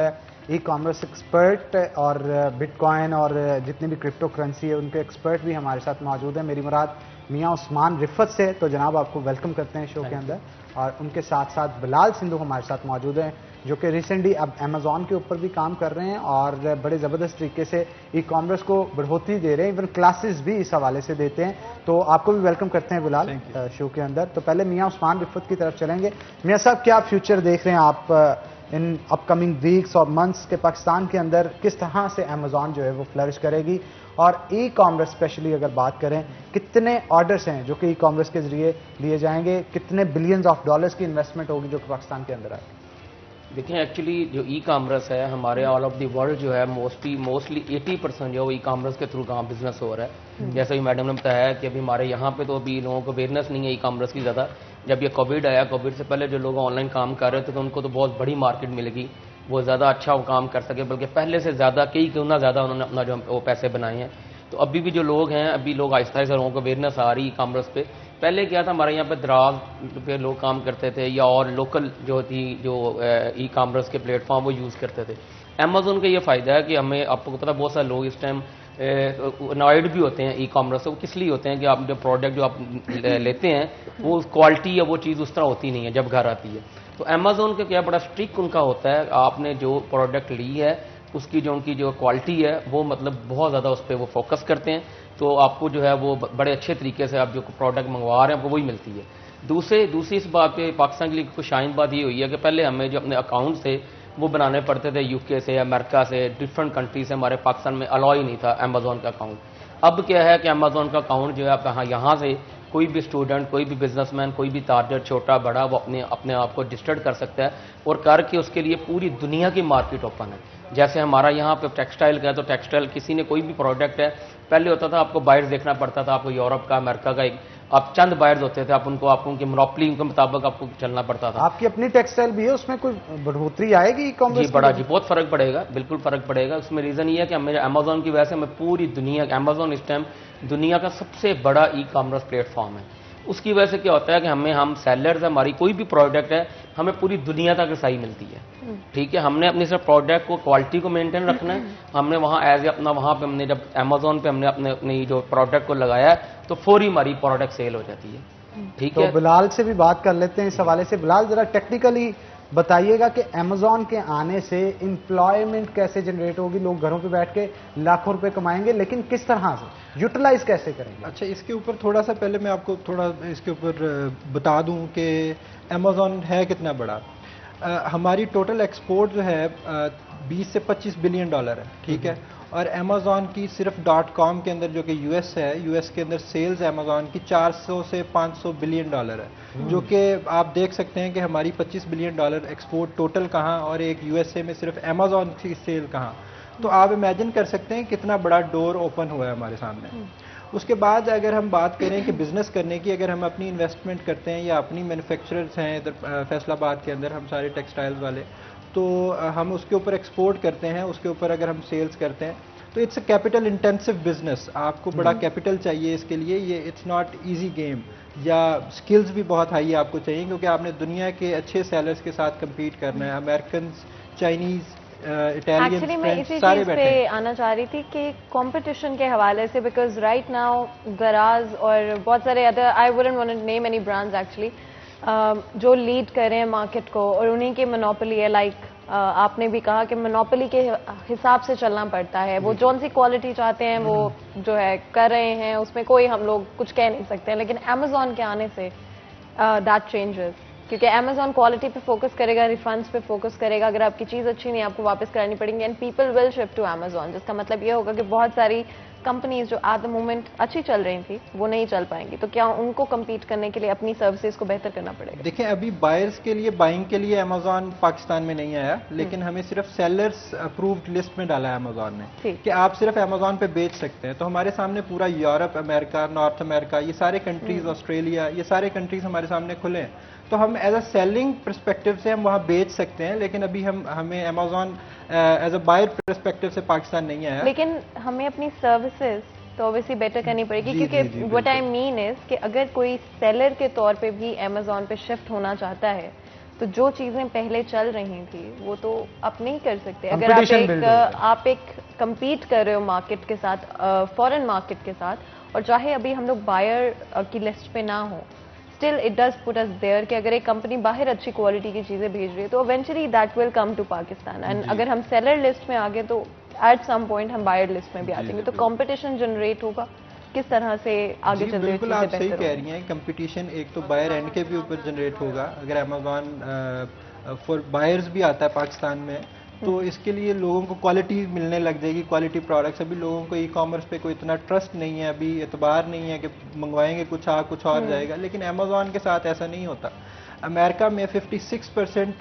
ई कॉमर्स एक्सपर्ट और बिटकॉइन और जितनी भी क्रिप्टो करेंसी है उनके एक्सपर्ट भी हमारे साथ मौजूद हैं। मेरी मुराद मियां उस्मान रिफत से, तो जनाब आपको वेलकम करते हैं शो के अंदर। और उनके साथ साथ बिलाल सिंधु हमारे साथ मौजूद हैं जो कि रिसेंटली अब अमेजॉन के ऊपर भी काम कर रहे हैं और बड़े ज़बरदस्त तरीके से ई कॉमर्स को बढ़ोतरी दे रहे हैं, इवन क्लासेस भी इस हवाले से देते हैं। तो आपको भी वेलकम करते हैं बिलाल शो के अंदर। तो पहले मियां उस्मान रिफत की तरफ चलेंगे। मियां साहब, क्या फ्यूचर देख रहे हैं आप इन अपकमिंग वीक्स और मंथ्स के पाकिस्तान के अंदर, किस तरह से अमेजॉन जो है वो फ्लरिश करेगी और ई कॉमर्स स्पेशली अगर बात करें कितने ऑर्डर्स हैं जो कि ई कॉमर्स के जरिए लिए जाएंगे, कितने बिलियंस ऑफ डॉलर्स की इन्वेस्टमेंट होगी जो कि पाकिस्तान के अंदर आएगी? देखें, एक्चुअली जो ई कॉमर्स है हमारे ऑल ऑफ द वर्ल्ड जो है मोस्टली 80% जो ई कॉमर्स के थ्रू काम बिजनेस हो रहा है। जैसे ही मैडम ने बताया कि अभी हमारे यहाँ पे तो अभी लोगों को अवेयरनेस नहीं है ई कॉमर्स की ज़्यादा। जब ये कोविड आया, कोविड से पहले जो लोग ऑनलाइन काम कर रहे थे तो उनको तो बहुत बड़ी मार्केट मिलेगी, वो ज़्यादा अच्छा वो काम कर सके, बल्कि पहले से ज़्यादा कई गुना ज़्यादा उन्होंने अपना जो वो पैसे बनाए हैं। तो अभी भी जो लोग हैं, अभी लोग आहिस्ता आहिस्ता लोगों को अवेयरनेस आ रही ई कॉमर्स पे। पहले क्या था, हमारे यहाँ पे दराज पे लोग काम करते थे या और लोकल जो थी जो ई कॉमर्स के प्लेटफॉर्म वो यूज़ करते थे। अमेजोन का ये फ़ायदा है कि हमें, आपको पता है बहुत सारे लोग इस टाइम अनॉयड भी होते हैं ई कॉमर्स से। वो किस लिए होते हैं कि आप जो प्रोडक्ट जो आप लेते हैं वो क्वालिटी या वो चीज़ उस तरह होती नहीं है जब घर आती है। तो अमेजोन का क्या बड़ा स्ट्रिक्ट उनका होता है, आपने जो प्रोडक्ट ली है उसकी जो उनकी जो क्वालिटी है वो मतलब बहुत ज़्यादा उस पर वो फोकस करते हैं। तो आपको जो है वो बड़े अच्छे तरीके से आप जो प्रोडक्ट मंगवा रहे हैं आपको वही मिलती है। दूसरी इस बात पे पाकिस्तान के लिए कुछ शाइन बात ये हुई है कि पहले हमें जो अपने अकाउंट थे वो बनाने पड़ते थे UK से, अमेरिका से, डिफरेंट कंट्री से। हमारे पाकिस्तान में अलाउ ही नहीं था अमेजोन का अकाउंट। अब क्या है कि अमेजोन का अकाउंट जो है आप यहाँ से कोई भी स्टूडेंट, कोई भी बिजनेसमैन, कोई भी ताजर छोटा बड़ा वो अपने आप को रजिस्टर्ड कर सकता है और करके उसके लिए पूरी दुनिया की मार्केट ओपन है। जैसे हमारा यहाँ पे टेक्सटाइल का है तो टेक्सटाइल किसी ने कोई भी प्रोडक्ट है, पहले होता था आपको बायर्स देखना पड़ता था, आपको यूरोप का, अमेरिका का, एक आप चंद बायर्स होते थे, आपको उनकी मोनोपोली के मुताबिक आपको चलना पड़ता था। आपकी अपनी टेक्सटाइल भी है, उसमें कोई बढ़ोतरी आएगी ई कॉमर्स? जी बहुत फर्क पड़ेगा, बिल्कुल फर्क पड़ेगा। उसमें रीजन ये है कि हमें अमेजोन की वजह से हमें पूरी दुनिया, अमेजोन इस टाइम दुनिया का सबसे बड़ा ई कॉमर्स प्लेटफॉर्म है। उसकी वजह से क्या होता है कि हम सेलर्स, हमारी कोई भी प्रोडक्ट है हमें पूरी दुनिया तक रसाई मिलती है। ठीक है, हमने अपने सिर्फ प्रोडक्ट को, क्वालिटी को मेंटेन रखना है। हमने वहाँ एज ए अपना वहाँ पे हमने जब अमेजोन पे हमने अपने जो प्रोडक्ट को लगाया तो फौरी हमारी प्रोडक्ट सेल हो जाती है। ठीक है, तो बिलाल से भी बात कर लेते हैं इस हवाले से। बिलाल, जरा टेक्निकली बताइएगा कि अमेजॉन के आने से एम्प्लॉयमेंट कैसे जनरेट होगी, लोग घरों पे बैठ के लाखों रुपए कमाएंगे, लेकिन किस तरह से यूटिलाइज कैसे करेंगे? अच्छा, इसके ऊपर थोड़ा सा पहले मैं आपको थोड़ा इसके ऊपर बता दूं कि अमेजॉन है कितना बड़ा। हमारी टोटल एक्सपोर्ट जो है 20 से 25 बिलियन डॉलर है। ठीक है, और अमेजॉन की सिर्फ .com के अंदर जो कि US है, US के अंदर सेल्स अमेजॉन की 400 से 500 बिलियन डॉलर है, जो कि आप देख सकते हैं कि हमारी 25 बिलियन डॉलर एक्सपोर्ट टोटल कहाँ और एक USA में सिर्फ अमेजॉन की सेल कहाँ। तो आप इमेजिन कर सकते हैं कितना बड़ा डोर ओपन हुआ है हमारे सामने। उसके बाद अगर हम बात करें कि बिजनेस करने की, अगर हम अपनी इन्वेस्टमेंट करते हैं या अपनी मैन्युफैक्चरर्स हैं इधर फैसलाबाद के अंदर, हम सारे टेक्सटाइल्स वाले, तो हम उसके ऊपर एक्सपोर्ट करते हैं, उसके ऊपर अगर हम सेल्स करते हैं तो it's a capital intensive business. आपको बड़ा कैपिटल चाहिए इसके लिए, ये इट्स नॉट इजी गेम, या स्किल्स भी बहुत हाई आपको चाहिए, क्योंकि आपने दुनिया के अच्छे सेलर्स के साथ कम्पीट करना है। अमेरिकन, चाइनीज, इटालियन, एक्चुअली मैं इसी सारे चीज बैठे पे हैं। आना चाह रही थी कि कंपटीशन के हवाले से, बिकॉज राइट नाउ गराज और बहुत सारे other, I wouldn't want to name any brands actually, जो लीड कर रहे हैं मार्केट को, और उन्हीं की मोनोपोली है। लाइक आपने भी कहा कि मोनोपोली के हिसाब से चलना पड़ता है, वो जौन सी क्वालिटी चाहते हैं वो जो है कर रहे हैं, उसमें कोई हम लोग कुछ कह नहीं सकते हैं। लेकिन अमेजोन के आने से दैट चेंजेस, क्योंकि अमेजोन क्वालिटी पे फोकस करेगा, रिफंड्स पे फोकस करेगा। अगर आपकी चीज अच्छी नहीं, आपको वापस करानी पड़ेगी, and people will shift to Amazon, जिसका मतलब ये होगा कि बहुत सारी कंपनीज जो एट द मोमेंट अच्छी चल रही थी वो नहीं चल पाएंगी। तो क्या उनको कम्पीट करने के लिए अपनी सर्विसेज को बेहतर करना पड़ेगा? देखिए, अभी बायर्स के लिए, बाइंग के लिए अमेजोन पाकिस्तान में नहीं आया, लेकिन हमें सिर्फ सेलर्स अप्रूव्ड लिस्ट में डाला है अमेजोन ने कि आप सिर्फ अमेजोन पे बेच सकते हैं। तो हमारे सामने पूरा यूरोप, अमेरिका, नॉर्थ अमेरिका, ये सारे कंट्रीज, ऑस्ट्रेलिया, ये सारे कंट्रीज हमारे सामने खुले हैं। तो हम एज अ सेलिंग परस्पेक्टिव से हम वहाँ बेच सकते हैं, लेकिन अभी हमें Amazon as a buyer perspective से पाकिस्तान नहीं आया। लेकिन हमें अपनी सर्विसेज तो ऑब्वियसली बेटर करनी पड़ेगी, क्योंकि व्हाट आई मीन इज कि अगर कोई सेलर के तौर पे भी अमेजोन पे शिफ्ट होना चाहता है, तो जो चीजें पहले चल रही थी वो तो आप नहीं कर सकते। अगर आप एक compete कर रहे हो मार्केट के साथ, फॉरेन मार्केट के साथ, और चाहे अभी हम लोग बायर की लिस्ट पे ना हो, still it does put us there कि अगर एक कंपनी बाहर अच्छी क्वालिटी की चीजें भेज रही है तो eventually that will come to Pakistan. And अगर हम सेलर लिस्ट में आ गए तो एट सम पॉइंट हम बायर लिस्ट में भी आ जाएंगे, तो कंपटीशन जनरेट होगा। किस तरह से आगे चलते हुए बिल्कुल आप सही कह रही हैं, कंपटीशन एक तो बायर एंड के भी ऊपर जनरेट होगा। अगर अमेजोन फॉर बायर्स भी आता है पाकिस्तान में, तो इसके लिए लोगों को क्वालिटी मिलने लग जाएगी, क्वालिटी प्रोडक्ट्स। अभी लोगों को ई कॉमर्स पे कोई इतना ट्रस्ट नहीं है, अभी एतबार नहीं है कि मंगवाएंगे कुछ और जाएगा। लेकिन अमेजोन के साथ ऐसा नहीं होता। अमेरिका में 56%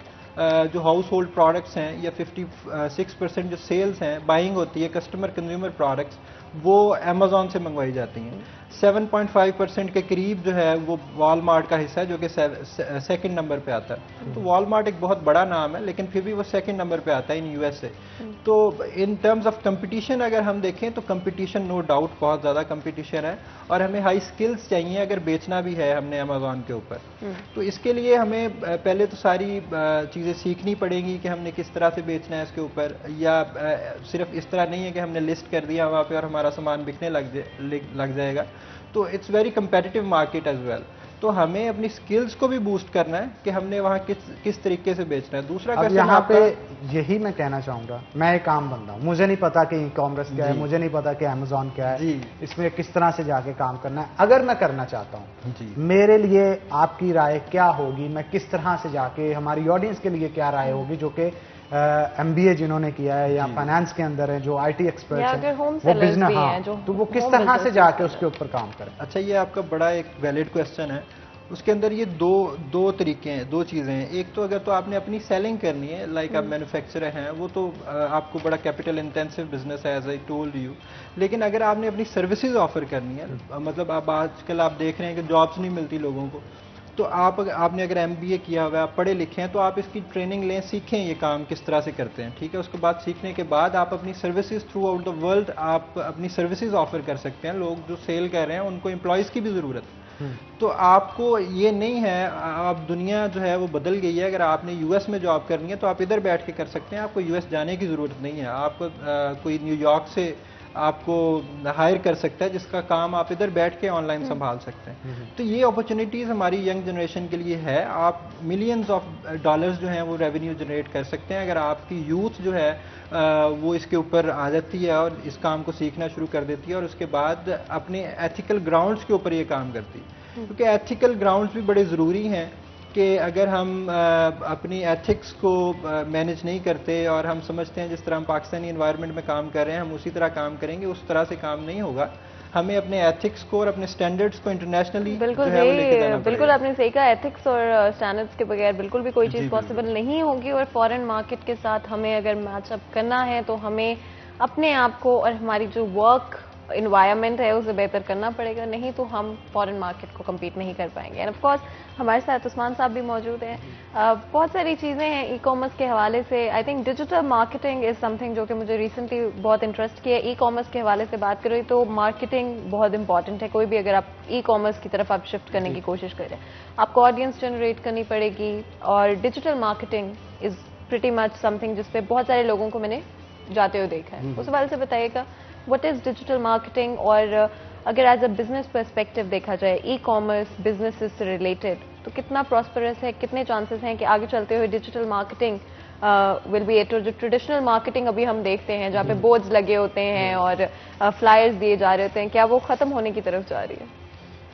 जो हाउस होल्ड प्रोडक्ट्स हैं, या 56% जो सेल्स हैं, बाइंग होती है कस्टमर कंज्यूमर प्रोडक्ट्स, वो अमेजोन से मंगवाई जाती हैं। 7.5% के करीब जो है वो वॉलमार्ट का हिस्सा है, जो कि सेकंड नंबर पे आता है। तो वॉलमार्ट एक बहुत बड़ा नाम है, लेकिन फिर भी वो सेकंड नंबर पे आता है इन यूएसए। तो इन टर्म्स ऑफ कंपटीशन अगर हम देखें तो कंपटीशन नो डाउट बहुत ज़्यादा कंपटीशन है, और हमें हाई स्किल्स चाहिए अगर बेचना भी है हमने अमेजोन के ऊपर। तो इसके लिए हमें पहले तो सारी चीज़ें सीखनी पड़ेंगी कि हमने किस तरह से बेचना है इसके ऊपर, या सिर्फ इस तरह नहीं है कि हमने लिस्ट कर दिया वहाँ पे और हमारा सामान बिकने लग जाएगा। तो it's very competitive market as well. तो हमें अपनी स्किल्स को भी बूस्ट करना है कि हमने वहाँ किस तरीके से बेचना है। दूसरा अब यहाँ पे यही मैं कहना चाहूंगा, मैं एक आम बंदा हूँ, मुझे नहीं पता कि ई कॉमर्स क्या है, मुझे नहीं पता कि अमेजोन क्या है, इसमें किस तरह से जाके काम करना है। अगर मैं करना चाहता हूँ, मेरे लिए आपकी राय क्या होगी? मैं किस तरह से जाके, हमारी ऑडियंस के लिए क्या राय होगी जो कि MBA जिन्होंने किया है या फाइनेंस के अंदर है, जो IT एक्सपर्ट हैं, वो बिजनेस, हाँ, तो वो किस तरह से जाके उसके ऊपर काम करें? अच्छा, ये आपका बड़ा एक वैलिड क्वेश्चन है। उसके अंदर ये दो तरीके हैं, दो चीज़ें हैं। एक तो अगर तो आपने अपनी सेलिंग करनी है, लाइक आप मैन्युफैक्चरर हैं, वो तो आपको बड़ा कैपिटल इंटेंसिव बिजनेस है, एज आई टोल्ड यू। लेकिन अगर आपने अपनी सर्विसेज ऑफर करनी है, मतलब आप आजकल आप देख रहे हैं कि जॉब्स नहीं मिलती लोगों को, तो आपने अगर MBA किया हुआ है, आप पढ़े लिखे हैं, तो आप इसकी ट्रेनिंग लें, सीखें ये काम किस तरह से करते हैं, ठीक है। उसके बाद सीखने के बाद आप अपनी services through out the world आप अपनी सर्विसेज ऑफर कर सकते हैं। लोग जो सेल कर रहे हैं उनको एम्प्लॉयज़ की भी ज़रूरत है। तो आपको ये नहीं है, आप दुनिया जो है वो बदल गई है। अगर आपने US में जॉब करनी है तो आप इधर बैठ के कर सकते हैं, आपको US जाने की ज़रूरत नहीं है। आपको कोई न्यूयॉर्क से आपको हायर कर सकता है, जिसका काम आप इधर बैठ के ऑनलाइन संभाल सकते हैं। तो ये अपॉर्चुनिटीज़ हमारी यंग जनरेशन के लिए है। आप मिलियंस ऑफ डॉलर्स जो हैं वो रेवेन्यू जनरेट कर सकते हैं अगर आपकी यूथ जो है वो इसके ऊपर आ जाती है और इस काम को सीखना शुरू कर देती है, और उसके बाद अपने एथिकल ग्राउंड्स के ऊपर ये काम करती है। क्योंकि एथिकल ग्राउंड्स भी बड़े ज़रूरी हैं कि अगर हम अपनी एथिक्स को मैनेज नहीं करते और हम समझते हैं जिस तरह हम पाकिस्तानी एनवायरनमेंट में काम कर रहे हैं हम उसी तरह काम करेंगे, उस तरह से काम नहीं होगा। हमें अपने एथिक्स को और अपने स्टैंडर्ड्स को इंटरनेशनली बिल्कुल आपने सही कहा, एथिक्स और स्टैंडर्ड्स के बगैर बिल्कुल भी कोई चीज़ पॉसिबल नहीं होगी। और फॉरेन मार्केट के साथ हमें अगर मैचअप करना है तो हमें अपने आप को और हमारी जो वर्क इन्वायरमेंट है उसे बेहतर करना पड़ेगा, नहीं तो हम फॉरेन मार्केट को कम्पीट नहीं कर पाएंगे। एंड ऑफ कोर्स हमारे साथ उस्मान साहब भी मौजूद हैं। बहुत सारी चीज़ें हैं ई कॉमर्स के हवाले से। I think digital marketing is something जो कि मुझे रिसेंटली बहुत इंटरेस्ट किया। ई कॉमर्स के हवाले से बात करें तो मार्केटिंग बहुत इंपॉर्टेंट है। कोई भी अगर आप ई कॉमर्स की तरफ आप शिफ्ट करने की कोशिश करें, आपको ऑडियंस जनरेट करनी पड़ेगी, और digital marketing is pretty much something जिस पे बहुत सारे लोगों को मैंने जाते हुए देखा है। उस हवाले से बताइएगा व्हाट इज डिजिटल मार्केटिंग, और अगर एज अ बिजनेस पर्सपेक्टिव देखा जाए ई कॉमर्स बिजनेसेस से रिलेटेड तो कितना प्रॉस्परस है, कितने चांसेस हैं कि आगे चलते हुए digital marketing will be at, जो ट्रेडिशनल मार्केटिंग अभी हम देखते हैं जहाँ पे बोर्ड्स लगे होते हैं और फ्लायर्स दिए जा रहे होते हैं, क्या वो खत्म होने की तरफ जा रही है?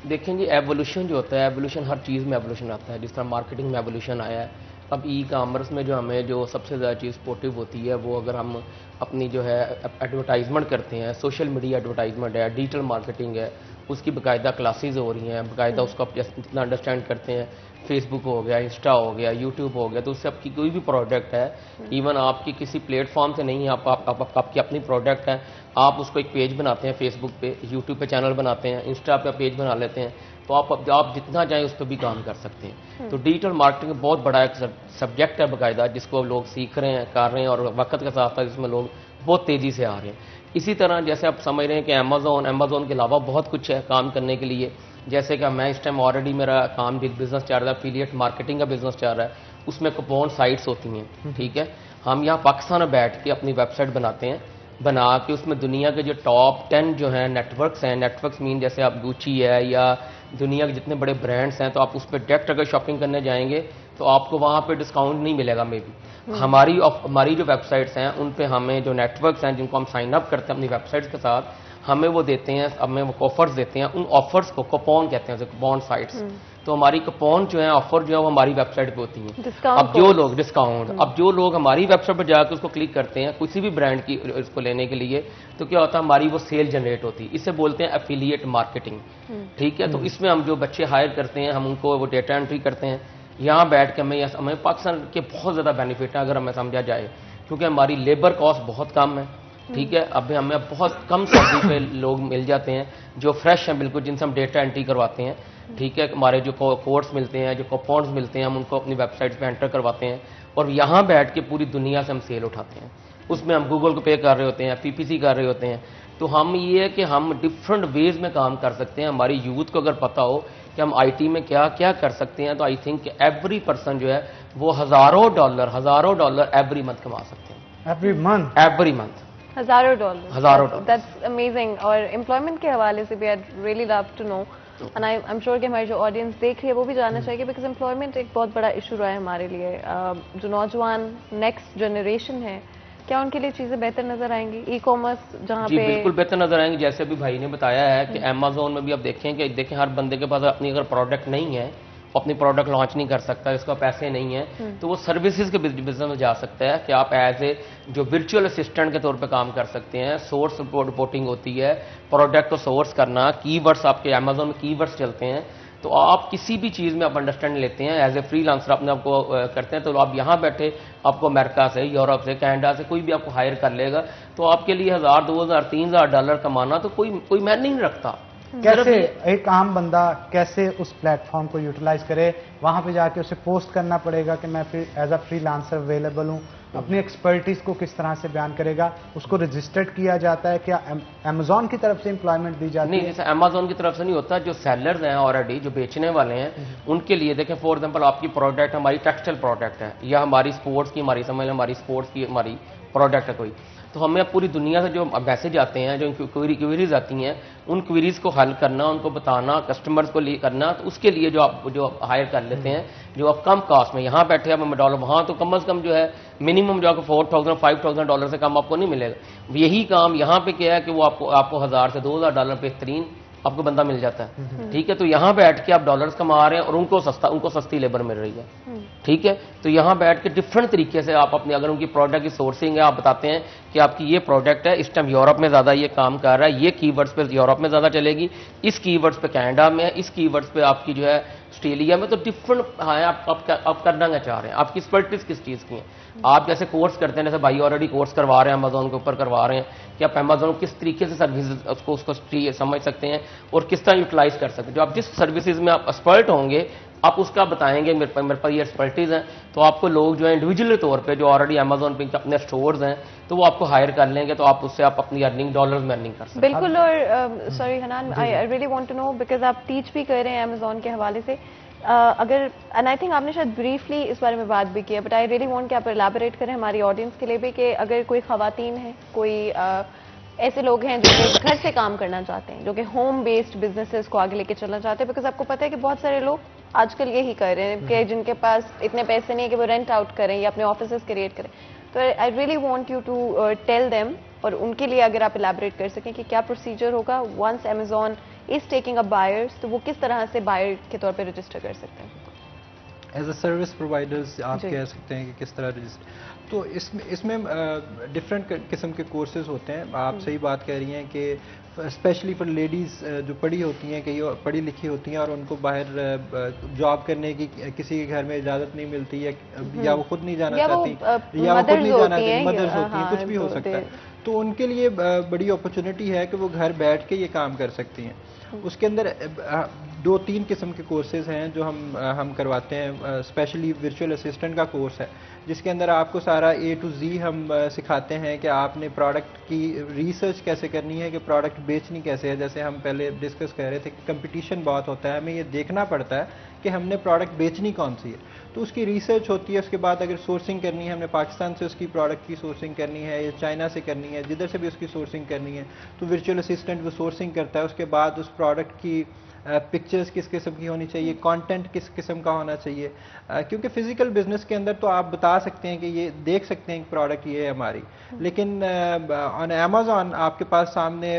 देखें जी, एवोल्यूशन जो होता है, एवोल्यूशन हर चीज़ में एवोल्यूशन आता है। जिस तरह मार्केटिंग में एवोल्यूशन आया है, अब ई कामर्स में जो हमें जो सबसे ज़्यादा चीज़ सपोर्टिव होती है वो अगर हम अपनी जो है एडवर्टाइजमेंट करते हैं, सोशल मीडिया एडवर्टाइजमेंट है, डिजिटल मार्केटिंग है, उसकी बाकायदा क्लासेस हो रही हैं, बाकायदा उसको आप जितना अंडरस्टैंड करते हैं, फेसबुक हो गया, इंस्टा हो गया, यूट्यूब हो गया, तो उससे आपकी कोई भी प्रोडक्ट है, इवन आपकी किसी प्लेटफॉर्म से नहीं है, आपकी अपनी प्रोडक्ट है, आप उसको एक पेज बनाते हैं फेसबुक पे, यूट्यूब पे चैनल बनाते हैं, इंस्टा पे पेज बना लेते हैं, तो आप जितना चाहें उस पर भी काम कर सकते हैं। तो डिजिटल मार्केटिंग बहुत बड़ा एक सब्जेक्ट है बाकायदा, जिसको लोग सीख रहे हैं, कर रहे हैं, और वक्त के साथ साथ इसमें लोग बहुत तेज़ी से आ रहे हैं। इसी तरह जैसे आप समझ रहे हैं कि अमेज़ोन के अलावा बहुत कुछ है काम करने के लिए। जैसे कि मैं इस टाइम ऑलरेडी मेरा काम बिजनेस चल रहा है, एफिलिएट मार्केटिंग का बिजनेस चल रहा है, उसमें कूपन साइट्स होती हैं, ठीक है। हम यहाँ पाकिस्तान में बैठ के अपनी वेबसाइट बनाते हैं, बना के उसमें दुनिया के जो टॉप 10 जो हैं नेटवर्क्स हैं, नेटवर्क्स मीन जैसे आप गुची है या दुनिया के जितने बड़े ब्रांड्स हैं, तो आप उस पर डायरेक्ट अगर शॉपिंग करने जाएंगे तो आपको वहाँ पे डिस्काउंट नहीं मिलेगा मे बी। हमारी जो वेबसाइट्स हैं उन पे हमें जो नेटवर्क्स हैं जिनको हम साइन अप करते हैं अपनी वेबसाइट्स के साथ, हमें वो देते हैं, हमें वो ऑफर्स देते हैं। उन ऑफर्स को कूपन कहते हैं, कूपन साइट्स। तो हमारी कूपन जो है, ऑफर जो है वो हमारी वेबसाइट पे होती हैं। अब जो लोग डिस्काउंट अब जो लोग हमारी वेबसाइट पर जाकर उसको क्लिक करते हैं किसी भी ब्रांड की इसको लेने के लिए, तो क्या होता है, हमारी वो सेल जनरेट होती है। इसे बोलते हैं एफिलिएट मार्केटिंग, ठीक है। तो इसमें हम जो बच्चे हायर करते हैं, हम उनको वो डेटा एंट्री करते हैं। यहाँ बैठ के हमें पाकिस्तान के बहुत ज़्यादा बेनिफिट है अगर हमें समझा जाए, क्योंकि हमारी लेबर कॉस्ट बहुत कम है, ठीक है। अब हमें बहुत कम सैलरी पे लोग मिल जाते हैं जो फ्रेश हैं बिल्कुल, जिनसे हम डेटा एंट्री करवाते हैं, ठीक है। हमारे जो कोड्स मिलते हैं, जो कूपन्स मिलते हैं, हम उनको अपनी वेबसाइट्स पे एंटर करवाते हैं, और यहाँ बैठ के पूरी दुनिया से हम सेल उठाते हैं। उसमें हम गूगल को पे कर रहे होते हैं, पीपीसी कर रहे होते हैं। तो हम ये है कि हम डिफरेंट वेज में काम कर सकते हैं। हमारी यूथ को अगर पता हो कि हम आईटी में क्या क्या कर सकते हैं, तो आई थिंक एवरी पर्सन जो है वो हज़ारों डॉलर एवरी मंथ कमा सकते हैं। एवरी मंथ हज़ारों डॉलर। $1,000। That's amazing. और एम्प्लॉयमेंट के हवाले से भी I really love to know, and I am sure कि हमारी जो ऑडियंस देख रही है वो भी जानना चाहिए, बिकॉज एम्प्लॉयमेंट एक बहुत बड़ा इशू रहा है हमारे लिए। जो नौजवान नेक्स्ट जनरेशन है, क्या उनके लिए चीज़ें बेहतर नजर आएंगी ई कॉमर्स जहाँ जी पे? बिल्कुल बेहतर नजर आएंगे। जैसे अभी भाई ने बताया है कि अमेज़ोन में भी आप देखें हर बंदे के पास अपनी अगर प्रोडक्ट नहीं है, अपनी प्रोडक्ट लॉन्च नहीं कर सकता, इसका पैसे नहीं है, तो वो सर्विसेज के बिजनेस में जा सकता है कि आप एज ए जो वर्चुअल असिस्टेंट के तौर पे काम कर सकते हैं। सोर्स रिपोर्टिंग होती है, प्रोडक्ट को सोर्स करना, कीवर्ड्स आपके अमेज़ोन में कीवर्ड्स चलते हैं, तो आप किसी भी चीज़ में आप अंडरस्टैंड लेते हैं एज ए फ्रीलांसर अपने आपको करते हैं। तो आप यहाँ बैठे आपको अमेरिका से, यूरोप से, कनाडा से कोई भी आपको हायर कर लेगा, तो आपके लिए 1000, 2000, 3000 डॉलर कमाना तो कोई मैंने नहीं रखता। कैसे एक आम बंदा कैसे उस प्लेटफॉर्म को यूटिलाइज करे? वहां पे जाके उसे पोस्ट करना पड़ेगा कि मैं एज अ फ्रीलांसर अवेलेबल हूं, अपनी एक्सपर्टीज को किस तरह से बयान करेगा? उसको रजिस्टर्ड किया जाता है? क्या अमेज़ॉन की तरफ से एम्प्लॉयमेंट दी जाती है? नहीं, जैसे अमेज़ॉन की तरफ से नहीं होता। जो सेलर्स हैं ऑलरेडी, जो बेचने वाले हैं, उनके लिए देखें फॉर एग्जांपल आपकी प्रोडक्ट हमारी टेक्सटाइल प्रोडक्ट है या हमारी स्पोर्ट्स की हमारी स्पोर्ट्स की हमारी प्रोडक्ट है कोई, तो हमें पूरी दुनिया से जो मैसेज आते हैं, जो क्वेरीज आती हैं, उन क्वेरीज को हल करना, उनको बताना, कस्टमर्स को करना, तो उसके लिए जो आप हायर कर लेते हैं, जो आप कम कॉस्ट में यहाँ बैठे आप डॉलर, वहाँ तो कम से कम जो है मिनिमम जो आपको $4,000 $5,000 से कम आपको नहीं मिलेगा। यही काम यहाँ पे क्या है कि वो आपको 1000 से 2000 डॉलर बेहतरीन आपको बंदा मिल जाता है, ठीक है। तो यहाँ बैठ के आप डॉलर्स कमा रहे हैं और उनको सस्ती लेबर मिल रही है, ठीक है। तो यहाँ बैठ के डिफरेंट तरीके से आप अपने, अगर उनकी प्रोडक्ट की सोर्सिंग है, आप बताते हैं कि आपकी ये प्रोडक्ट है, इस टाइम यूरोप में ज़्यादा ये काम कर रहा है, ये कीवर्ड्स पे यूरोप में ज़्यादा चलेगी, इस कीवर्ड्स पे कनाडा में है, इस कीवर्ड्स पे आपकी जो है ऑस्ट्रेलिया में, तो डिफरेंट हाँ आप करना क्या चाह रहे हैं, आपकी एक्सपर्टीज किस चीज़ की है। आप जैसे कोर्स करते हैं, जैसे भाई ऑलरेडी कोर्स करवा रहे हैं, अमेजोन के ऊपर करवा रहे हैं, कि आप अमेजोन को किस तरीके से सर्विसेज उसको समझ सकते हैं और किस तरह यूटिलाइज कर सकते हैं। जो आप जिस सर्विसेज में आप एक्सपर्ट होंगे, आप उसका बताएंगे मेरे पास ये एक्सपर्टीज हैं, तो आपको लोग जो है इंडिविजुअल तौर पे जो ऑलरेडी अमेजोन पे अपने स्टोर्स हैं, तो वो आपको हायर कर लेंगे, तो आप उससे आप अपनी अर्निंग डॉलर्स में अर्निंग कर सकते हैं। बिल्कुल। और sorry Hanan, I really want to know, because आप टीच भी कर रहे हैं अमेजोन के हवाले से, अगर एंड आई थिंक आपने शायद ब्रीफली इस बारे में बात भी की है, बट आई रियली वांट कि आप एलैबोरेट करें हमारी ऑडियंस के लिए भी, कि अगर कोई खवातीन है, कोई ऐसे लोग हैं जो कि घर से काम करना चाहते हैं, जो कि होम बेस्ड बिजनेसेस को आगे लेके चलना चाहते हैं, बिकॉज आपको पता है कि बहुत सारे लोग आजकल यही कर रहे हैं कि जिनके पास इतने पैसे नहीं है कि वो रेंट आउट करें या अपने ऑफिस क्रिएट करें। तो I really want you to tell them, और उनके लिए अगर आप एलैबोरेट कर सकें कि क्या प्रोसीजर होगा once Amazon is taking a buyers, तो वो किस तरह से बायर के तौर पे रजिस्टर कर सकते हैं। एज अ सर्विस प्रोवाइडर्स आप कह सकते हैं कि किस तरह रजिस्टर, तो इसमें डिफरेंट किस्म के कोर्सेज होते हैं। आप सही बात कह रही हैं कि स्पेशली फॉर लेडीज़ जो पढ़ी होती हैं, कई पढ़ी लिखी होती हैं और उनको बाहर जॉब करने की किसी के घर में इजाज़त नहीं मिलती है, या वो खुद नहीं जाना चाहती, या वो खुद नहीं जाना चाहती, मदर्स होती हैं, कुछ भी हो सकता है, तो उनके लिए बड़ी अपॉर्चुनिटी है कि वो घर बैठ के ये काम कर सकती हैं। उसके अंदर 2-3 किस्म के कोर्सेज हैं जो हम करवाते हैं। स्पेशली वर्चुअल असिस्टेंट का कोर्स है, जिसके अंदर आपको सारा A to Z हम सिखाते हैं कि आपने प्रोडक्ट की रिसर्च कैसे करनी है, कि प्रोडक्ट बेचनी कैसे है। जैसे हम पहले डिस्कस कर रहे थे कि कंपटीशन बहुत होता है, हमें ये देखना पड़ता है कि हमने प्रोडक्ट बेचनी कौन सी है, तो उसकी रिसर्च होती है। उसके बाद अगर सोर्सिंग करनी है, हमने पाकिस्तान से उसकी प्रोडक्ट की सोर्सिंग करनी है या चाइना से करनी है, जिधर से भी उसकी सोर्सिंग करनी है, तो वर्चुअल असिस्टेंट वो सोर्सिंग करता है। उसके बाद उस प्रोडक्ट की पिक्चर्स किस किस्म की होनी चाहिए, कंटेंट किस किस्म का होना चाहिए, क्योंकि फिजिकल बिजनेस के अंदर तो आप बता सकते हैं कि ये देख सकते हैं कि प्रोडक्ट ये है हमारी, लेकिन ऑन अमेजोन आपके पास सामने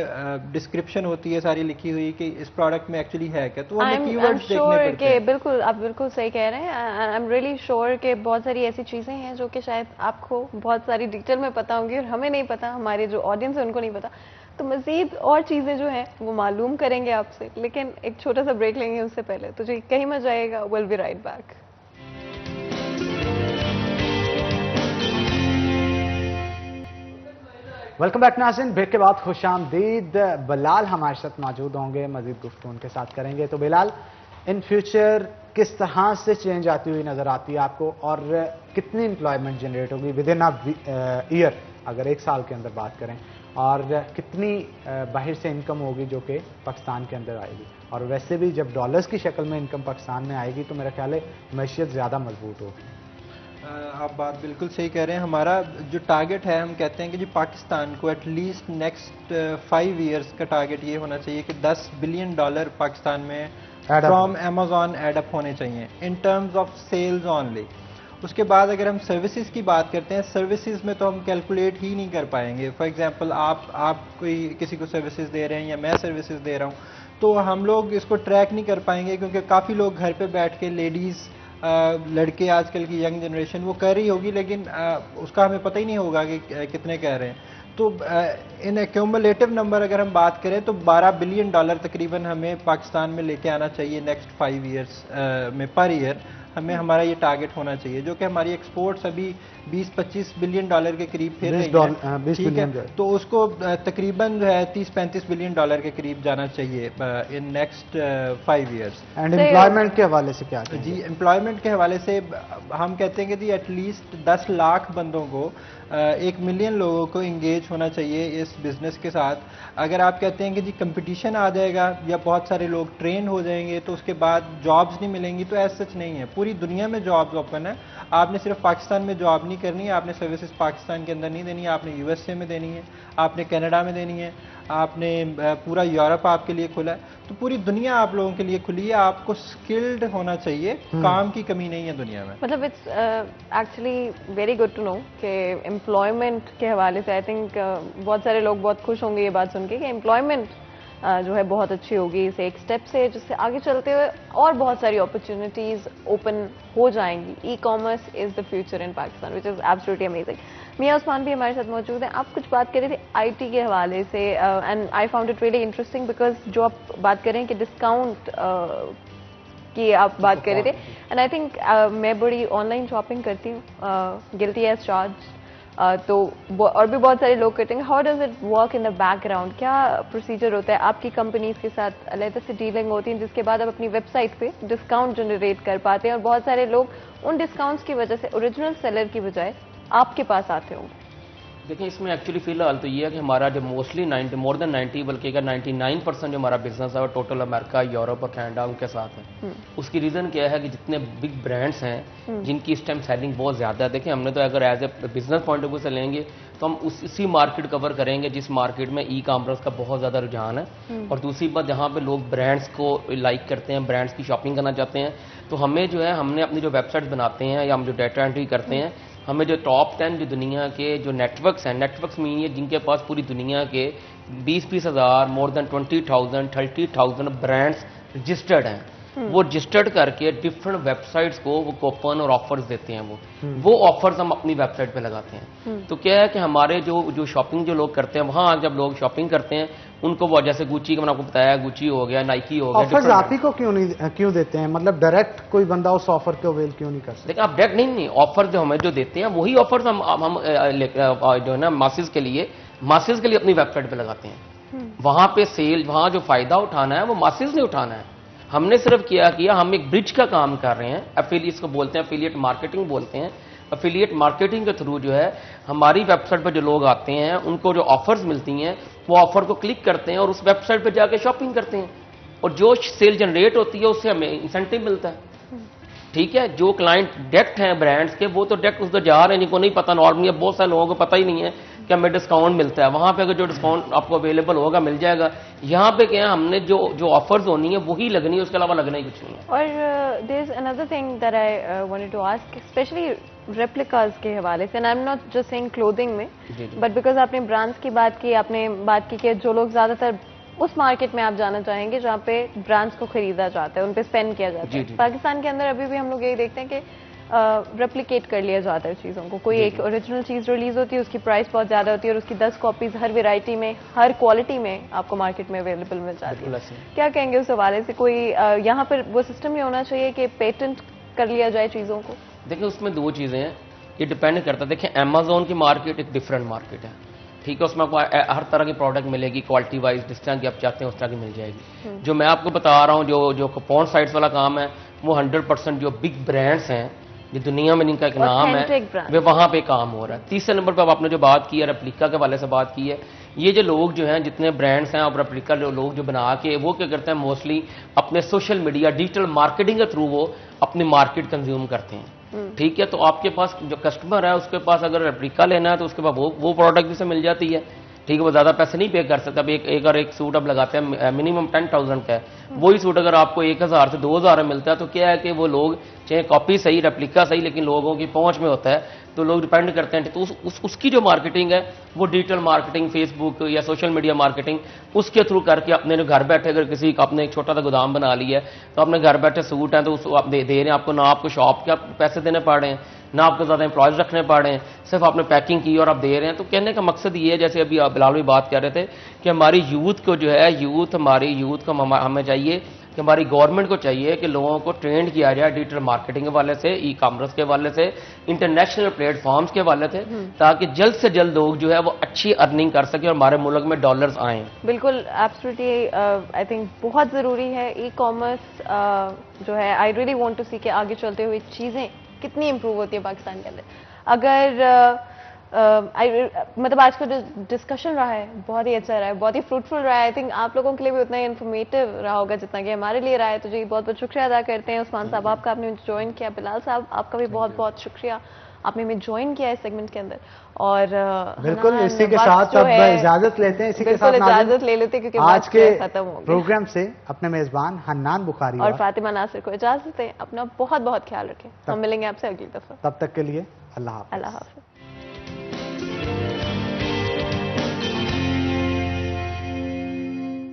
डिस्क्रिप्शन होती है सारी लिखी हुई कि इस प्रोडक्ट में एक्चुअली है क्या, तो हमें कीवर्ड्स देखने पड़ते हैं। बिल्कुल, आप बिल्कुल सही कह रहे हैं। आई एम रियली श्योर कि बहुत सारी ऐसी चीज़ें हैं जो कि शायद आपको बहुत सारी डिटेल में पता होंगी और हमें नहीं पता, हमारे जो ऑडियंस है उनको नहीं पता, तो मज़ीद और चीज़ें जो हैं वो मालूम करेंगे आपसे, लेकिन एक छोटा सा ब्रेक लेंगे उससे पहले। तो जी कहीं मत जाइएगा, will be right back. Welcome back नाज़रीन। ब्रेक के बाद खुशामदीद। बिलाल हमारे साथ मौजूद होंगे, मजीद गुफ्तगू उनके साथ करेंगे। तो बिलाल, इन फ्यूचर किस तरह से चेंज आती हुई नज़र आती है आपको, और कितनी एम्प्लॉयमेंट जनरेट होगी विद इन अ ईयर, अगर 1 साल के अंदर बात करें, और कितनी बाहर से इनकम होगी जो कि पाकिस्तान के अंदर आएगी, और वैसे भी जब डॉलर्स की शक्ल में इनकम पाकिस्तान में आएगी तो मेरा ख्याल है मैशियत ज़्यादा मजबूत होगी। आप बात बिल्कुल सही कह रहे हैं। हमारा जो टारगेट है, हम कहते हैं कि जी पाकिस्तान को एटलीस्ट नेक्स्ट 5 ईयर्स का टारगेट ये होना चाहिए कि $10 बिलियन पाकिस्तान में फ्रॉम अमेजोन एडअप होने चाहिए in terms of sales only. उसके बाद अगर हम सर्विसेज की बात करते हैं, सर्विसेज में तो हम कैलकुलेट ही नहीं कर पाएंगे। फॉर एग्जांपल आप कोई किसी को सर्विसेज दे रहे हैं या मैं सर्विसेज दे रहा हूं, तो हम लोग इसको ट्रैक नहीं कर पाएंगे, क्योंकि काफ़ी लोग घर पे बैठ के लेडीज़ लड़के आजकल की यंग जनरेशन वो कर रही होगी, लेकिन उसका हमें पता ही नहीं होगा कि कितने कह रहे हैं। तो इन एक्यूमुलेटिव नंबर अगर हम बात करें तो $12 बिलियन तकरीबन हमें पाकिस्तान में लेके आना चाहिए नेक्स्ट 5 ईयर्स में पर ईयर। हमें हमारा ये टारगेट होना चाहिए, जो कि हमारी एक्सपोर्ट्स अभी 20-25 बिलियन डॉलर के करीब फिर रही है, ठीक है, तो उसको तकरीबन जो है 30-35 बिलियन डॉलर के करीब जाना चाहिए in next 5 years. And employment के हवाले से क्या है? जी, एम्प्लॉयमेंट के हवाले से हम कहते हैं कि जी एटलीस्ट 10 लाख बंदों को 1 मिलियन लोगों को इंगेज होना चाहिए इस बिज़नेस के साथ। अगर आप कहते हैं कि जी कंपटीशन आ जाएगा या बहुत सारे लोग ट्रेन हो जाएंगे तो उसके बाद जॉब्स नहीं मिलेंगी, तो ऐसा सच नहीं है। पूरी दुनिया में जॉब्स ओपन है, आपने सिर्फ पाकिस्तान में जॉब नहीं करनी है, आपने सर्विसेज पाकिस्तान के अंदर नहीं देनी है, आपने यूएसए में देनी है, आपने कनाडा में देनी है, आपने पूरा यूरोप आपके लिए खुला है, तो पूरी दुनिया आप लोगों के लिए खुली है। आपको स्किल्ड होना चाहिए, काम की कमी नहीं है दुनिया में। मतलब it's actually very good to know कि एम्प्लॉयमेंट के हवाले से आई थिंक बहुत सारे लोग बहुत खुश होंगे ये बात सुन के कि एम्प्लॉयमेंट जो है बहुत अच्छी होगी इस एक स्टेप से, जिससे आगे चलते हुए और बहुत सारी अपॉर्चुनिटीज़ ओपन हो जाएंगी। E commerce is the future in Pakistan, which is absolutely amazing. Mian Usman भी हमारे साथ मौजूद हैं। आप कुछ बात कर रहे थे आईटी के हवाले से, and I found it really interesting because जो आप बात कर रहे हैं कि डिस्काउंट की आप बात कर रहे थे, एंड आई थिंक मैं बड़ी ऑनलाइन शॉपिंग करती हूँ, गिल्टी एज चार्ज, तो और भी बहुत सारे लोग करते हैं. How does it work in the background? क्या प्रोसीजर होता है? आपकी कंपनीज के साथ अलग से डीलिंग होती है जिसके बाद आप अपनी वेबसाइट पे डिस्काउंट जनरेट कर पाते हैं, और बहुत सारे लोग उन डिस्काउंट्स की वजह से ओरिजिनल सेलर की बजाय आपके पास आते होंगे. देखिए, इसमें एक्चुअली फिलहाल तो ये है कि हमारा जो मोस्टली 90 मोर देन 90 बल्कि अगर 99% जो हमारा बिजनेस है वो टोटल अमेरिका, यूरोप और कनाडा उनके साथ है. उसकी रीज़न क्या है कि जितने बिग ब्रांड्स हैं जिनकी इस टाइम सेलिंग बहुत ज़्यादा है, देखिए हमने तो अगर as a business point of view से लेंगे तो हम उसी मार्केट कवर करेंगे जिस मार्केट में ई कॉमर्स का बहुत ज़्यादा रुझान है. और दूसरी बात, जहाँ पे लोग ब्रांड्स को लाइक करते हैं, ब्रांड्स की शॉपिंग करना चाहते हैं, तो हमें जो है हमने अपनी जो वेबसाइट बनाते हैं या हम जो डाटा एंट्री करते हैं, हमें जो टॉप 10 जो दुनिया के जो नेटवर्क्स हैं, नेटवर्क्स मीन ये जिनके पास पूरी दुनिया के 20-20 हज़ार, मोर देन 20,000 30,000 ब्रांड्स रजिस्टर्ड हैं, वो रजिस्टर्ड करके डिफरेंट वेबसाइट्स को वो कूपन और ऑफर्स देते हैं. वो ऑफर्स हम अपनी वेबसाइट पे लगाते हैं. तो क्या है कि हमारे जो शॉपिंग जो लोग करते हैं, वहाँ जब लोग शॉपिंग करते हैं उनको वो जैसे गुची का मैंने आपको बताया, गुची हो गया, नाइकी हो गया. ऑफर्स आप ही को क्यों देते हैं? मतलब डायरेक्ट कोई बंदा उस ऑफर को अवेल क्यों नहीं कर सकता? देखिए, आप डायरेक्ट नहीं, ऑफर जो हमें जो देते हैं वही ऑफर्स हम जो है ना मासेस के लिए अपनी वेबसाइट पे लगाते हैं. वहां पे सेल, वहां जो फायदा उठाना है वो मासेस ने उठाना है. हमने सिर्फ किया हम एक ब्रिज का काम कर रहे हैं. एफिलिएट्स को बोलते हैं, एफिलिएट मार्केटिंग बोलते हैं. एफिलिएट मार्केटिंग के थ्रू जो है हमारी वेबसाइट पर जो लोग आते हैं उनको जो ऑफर्स मिलती हैं वो ऑफर को क्लिक करते हैं और उस वेबसाइट पर जाके शॉपिंग करते हैं, और जो सेल जनरेट होती है उससे हमें इंसेंटिव मिलता है. ठीक है, जो क्लाइंट डायरेक्ट हैं ब्रांड्स के, वो तो डायरेक्ट उस जा रहे हैं, जिनको नहीं पता. नॉर्मली बहुत सारे लोगों को पता ही नहीं है कि हमें डिस्काउंट मिलता है. वहां पे अगर जो डिस्काउंट आपको अवेलेबल होगा मिल जाएगा. यहाँ पे क्या है, हमने जो ऑफर्स होनी है वही लगनी है, उसके अलावा लगना ही कुछ नहीं है. और there is another thing that I wanted to ask, specially replicas के हवाले से, and I am not just saying clothing में, बट बिकॉज आपने ब्रांड्स की बात की, आपने बात की कि जो लोग ज्यादातर उस मार्केट में आप जाना चाहेंगे जहाँ पे ब्रांड्स को खरीदा जाता है, उन पे स्पेंड किया जाता है. पाकिस्तान के अंदर अभी भी हम लोग यही देखते हैं कि रेप्लिकेट कर लिया जाता है चीज़ों को. कोई एक ओरिजिनल चीज़ रिलीज होती है, उसकी प्राइस बहुत ज़्यादा होती है और उसकी 10 कॉपीज हर वेराइटी में, हर क्वालिटी में आपको मार्केट में अवेलेबल मिल जाती है. क्या कहेंगे उस हवाले से? कोई यहाँ पर वो सिस्टम ही होना चाहिए कि पेटेंट कर लिया जाए चीज़ों को? देखिए, उसमें दो चीज़ें हैं, ये डिपेंड करता है. देखिए, अमेजोन की मार्केट एक डिफरेंट मार्केट है. ठीक है, उसमें आपको हर तरह की प्रोडक्ट मिलेगी, क्वालिटी वाइज जिस तरह की आप चाहते हैं उस तरह की मिल जाएगी. जो मैं आपको बता रहा हूँ, जो कूपन साइट्स वाला काम है, वो 100% जो बिग ब्रांड्स हैं, जो दुनिया में जिनका एक नाम है, वे वहाँ पे काम हो रहा है. तीसरे नंबर पर आपने जो बात की है, रेप्लिका के वाले से बात की है, ये जो लोग जो हैं, जितने ब्रांड्स हैं और रेप्लिका जो लोग जो बना के वो क्या करते हैं, मोस्टली अपने सोशल मीडिया डिजिटल मार्केटिंग के थ्रू वो अपनी मार्केट कंज्यूम करते हैं. ठीक है, तो आपके पास जो कस्टमर है उसके पास अगर रेप्लिका लेना है तो उसके पास वो प्रोडक्ट भी से मिल जाती है. ठीक है, वो ज़्यादा पैसे नहीं पे कर सकते. अब एक सूट आप लगाते हैं मिनिमम 10,000 का है, वही सूट अगर आपको 1,000 से 2,000 में मिलता है तो क्या है कि वो लोग चाहे कॉपी सही, रेप्लिका सही, लेकिन लोगों की पहुंच में होता है तो लोग डिपेंड करते हैं. तो उसकी जो मार्केटिंग है वो डिजिटल मार्केटिंग, फेसबुक या सोशल मीडिया मार्केटिंग, उसके थ्रू करके अपने जो घर बैठे, अगर किसी का आपने एक छोटा सा गोदाम बना लिया है तो अपने घर बैठे सूट हैं तो उसको आप दे रहे हैं. आपको ना आपको शॉप के पैसे देने पड़ रहे हैं, ना आपको ज़्यादा एम्प्लॉयज रखने पड़ रहे हैं, सिर्फ आपने पैकिंग की और आप दे रहे हैं. तो कहने का मकसद ये है, जैसे अभी बिलाल भी बात कर रहे थे कि हमारी यूथ को जो है, हमारी यूथ को हमें चाहिए कि हमारी गवर्नमेंट को चाहिए कि लोगों को ट्रेंड किया जाए डिजिटल मार्केटिंग के वाले से, ई कॉमर्स के वाले से, इंटरनेशनल प्लेटफॉर्म्स के वाले से, ताकि जल्द से जल्द लोग जो है वो अच्छी अर्निंग कर सके और हमारे मुल्क में डॉलर्स आएँ. बिल्कुल, एब्सोल्युटली, आई थिंक बहुत ज़रूरी है ई कॉमर्स जो है. आई रियली वांट टू सी कि आगे चलते हुए चीज़ें कितनी इंप्रूव होती है पाकिस्तान के अंदर. अगर मतलब आज का जो डिस्कशन रहा है बहुत ही अच्छा रहा है, बहुत ही फ्रूटफुल रहा है. आई थिंक आप लोगों के लिए भी उतना ही इन्फॉर्मेटिव रहा होगा जितना कि हमारे लिए रहा है. तो जी बहुत बहुत शुक्रिया अदा करते हैं उस्मान साहब, आपका आपने ज्वाइन किया. बिलाल साहब, आपका भी बहुत बहुत शुक्रिया, आपने हमें ज्वाइन किया इस सेगमेंट के अंदर. और बिल्कुल इसी के साथ अब इजाजत लेते हैं. इसी के साथ इजाजत ले लेते हैं क्योंकि आज के खत्म हो गया. प्रोग्राम से अपने मेजबान हन्नान बुखारी और फातिमा नासिर को इजाजत दें. अपना बहुत बहुत ख्याल रखें. हम मिलेंगे आपसे अगली दफा. तब तक के लिए अल्लाह हाफ़िज़. अल्लाह हाफ़िज़.